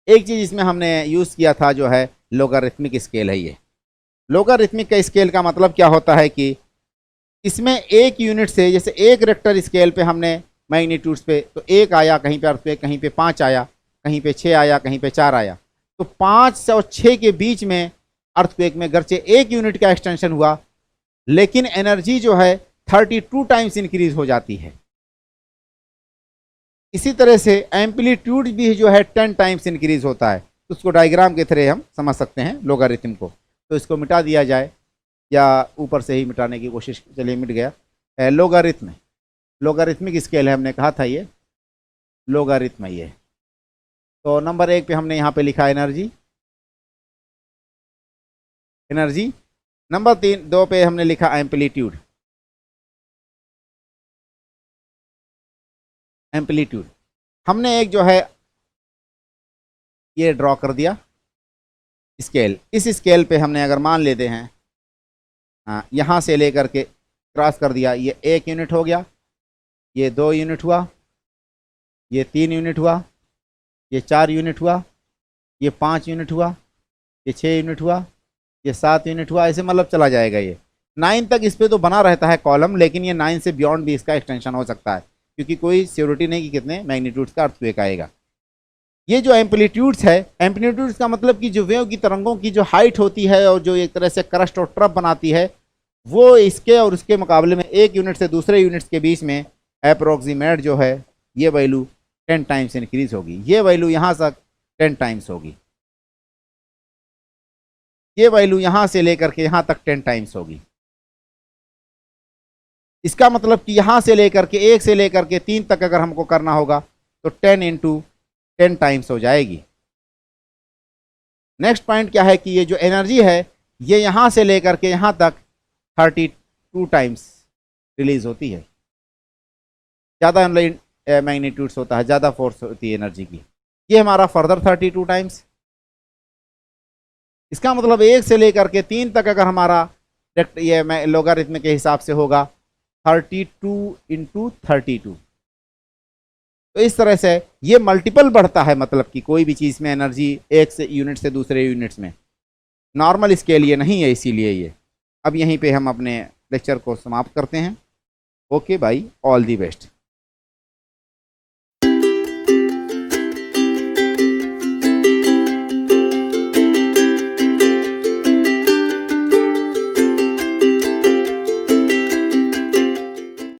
एक चीज़ इसमें हमने यूज़ किया था जो है लोगारिथमिक स्केल है। ये लोगारिथमिक का स्केल का मतलब क्या होता है कि इसमें एक यूनिट से, जैसे एक रेक्टर स्केल पे हमने मैग्नीट्यूड्स पे तो 1 आया, कहीं पे अर्थक्वेक, कहीं पे 5 आया, कहीं पे 6 आया, कहीं पे 4 आया। तो 5 और 6 के बीच में अर्थक्वेक में गर्चे 1 यूनिट का एक्सटेंशन हुआ, लेकिन एनर्जी जो है 32 टाइम्स इंक्रीज हो जाती है। इसी तरह से एम्पलीट्यूड भी जो है 10 टाइम्स इंक्रीज होता है। उसको डायग्राम के थ्रू हम समझ सकते हैं लोगारिथम को। तो इसको मिटा दिया जाए, या ऊपर से ही मिटाने की कोशिश, चलिए मिट गया। लोगारिथम, लोगारिथमिक स्केल है, हमने कहा था ये लोगारिथम ये। तो नंबर 1 पे हमने यहाँ पे लिखा एनर्जी, एनर्जी। नंबर 2 पे हमने लिखा एम्पलीट्यूड, एम्पलीट्यूड। हमने एक जो है ये ड्रॉ कर दिया स्केल। इस स्केल पे हमने अगर मान लेते हैं, हाँ, यहाँ से लेकर के क्रॉस कर दिया, ये 1 यूनिट हो गया, ये 2 यूनिट हुआ, ये 3 यूनिट हुआ, ये 4 यूनिट हुआ, ये 5 यूनिट हुआ, ये 6 यूनिट हुआ, ये 7 यूनिट हुआ, ऐसे मतलब चला जाएगा। ये 9 तक इस पर तो बना रहता है कॉलम, लेकिन ये 9 से बियॉन्ड भी इसका एक्सटेंशन हो सकता है, क्योंकि कोई सियोरिटी नहीं कि कितने मैग्नीट्यूड्स का अर्थक्वेक आएगा। ये जो एम्पलीट्यूड्स है, एम्पलीट्यूड्स का मतलब कि जो वेव की तरंगों की जो हाइट होती है और जो एक तरह से क्रस्ट और ट्रफ बनाती है, वो इसके और उसके मुकाबले में 1 यूनिट से दूसरे यूनिट्स के बीच में अप्रोक्सीमेट जो है ये वैल्यू 10 टाइम्स इंक्रीज होगी। ये वैल्यू यहाँ तक 10 टाइम्स होगी, ये वैल्यू यहाँ से लेकर के यहाँ तक 10 टाइम्स होगी। इसका मतलब कि यहाँ से लेकर के 1 से लेकर के 3 तक अगर हमको करना होगा तो 10 × 10 टाइम्स हो जाएगी। नेक्स्ट पॉइंट क्या है कि ये जो एनर्जी है ये यहाँ से लेकर के यहाँ तक 32 टाइम्स रिलीज होती है। ज़्यादा मैग्नीट्यूड्स होता है, ज़्यादा फोर्स होती है एनर्जी की। ये हमारा फर्दर 32 टाइम्स। इसका मतलब 1 से लेकर के 3 तक अगर हमारा ये लोगारिथम के हिसाब से होगा 32 × 32। तो इस तरह से ये मल्टीपल बढ़ता है, मतलब कि कोई भी चीज़ में एनर्जी एक से यूनिट से दूसरे यूनिट्स में। नॉर्मल स्केल ये नहीं है, इसीलिए ये। अब यहीं पे हम अपने लेक्चर को समाप्त करते हैं। ओके भाई, ऑल दी बेस्ट।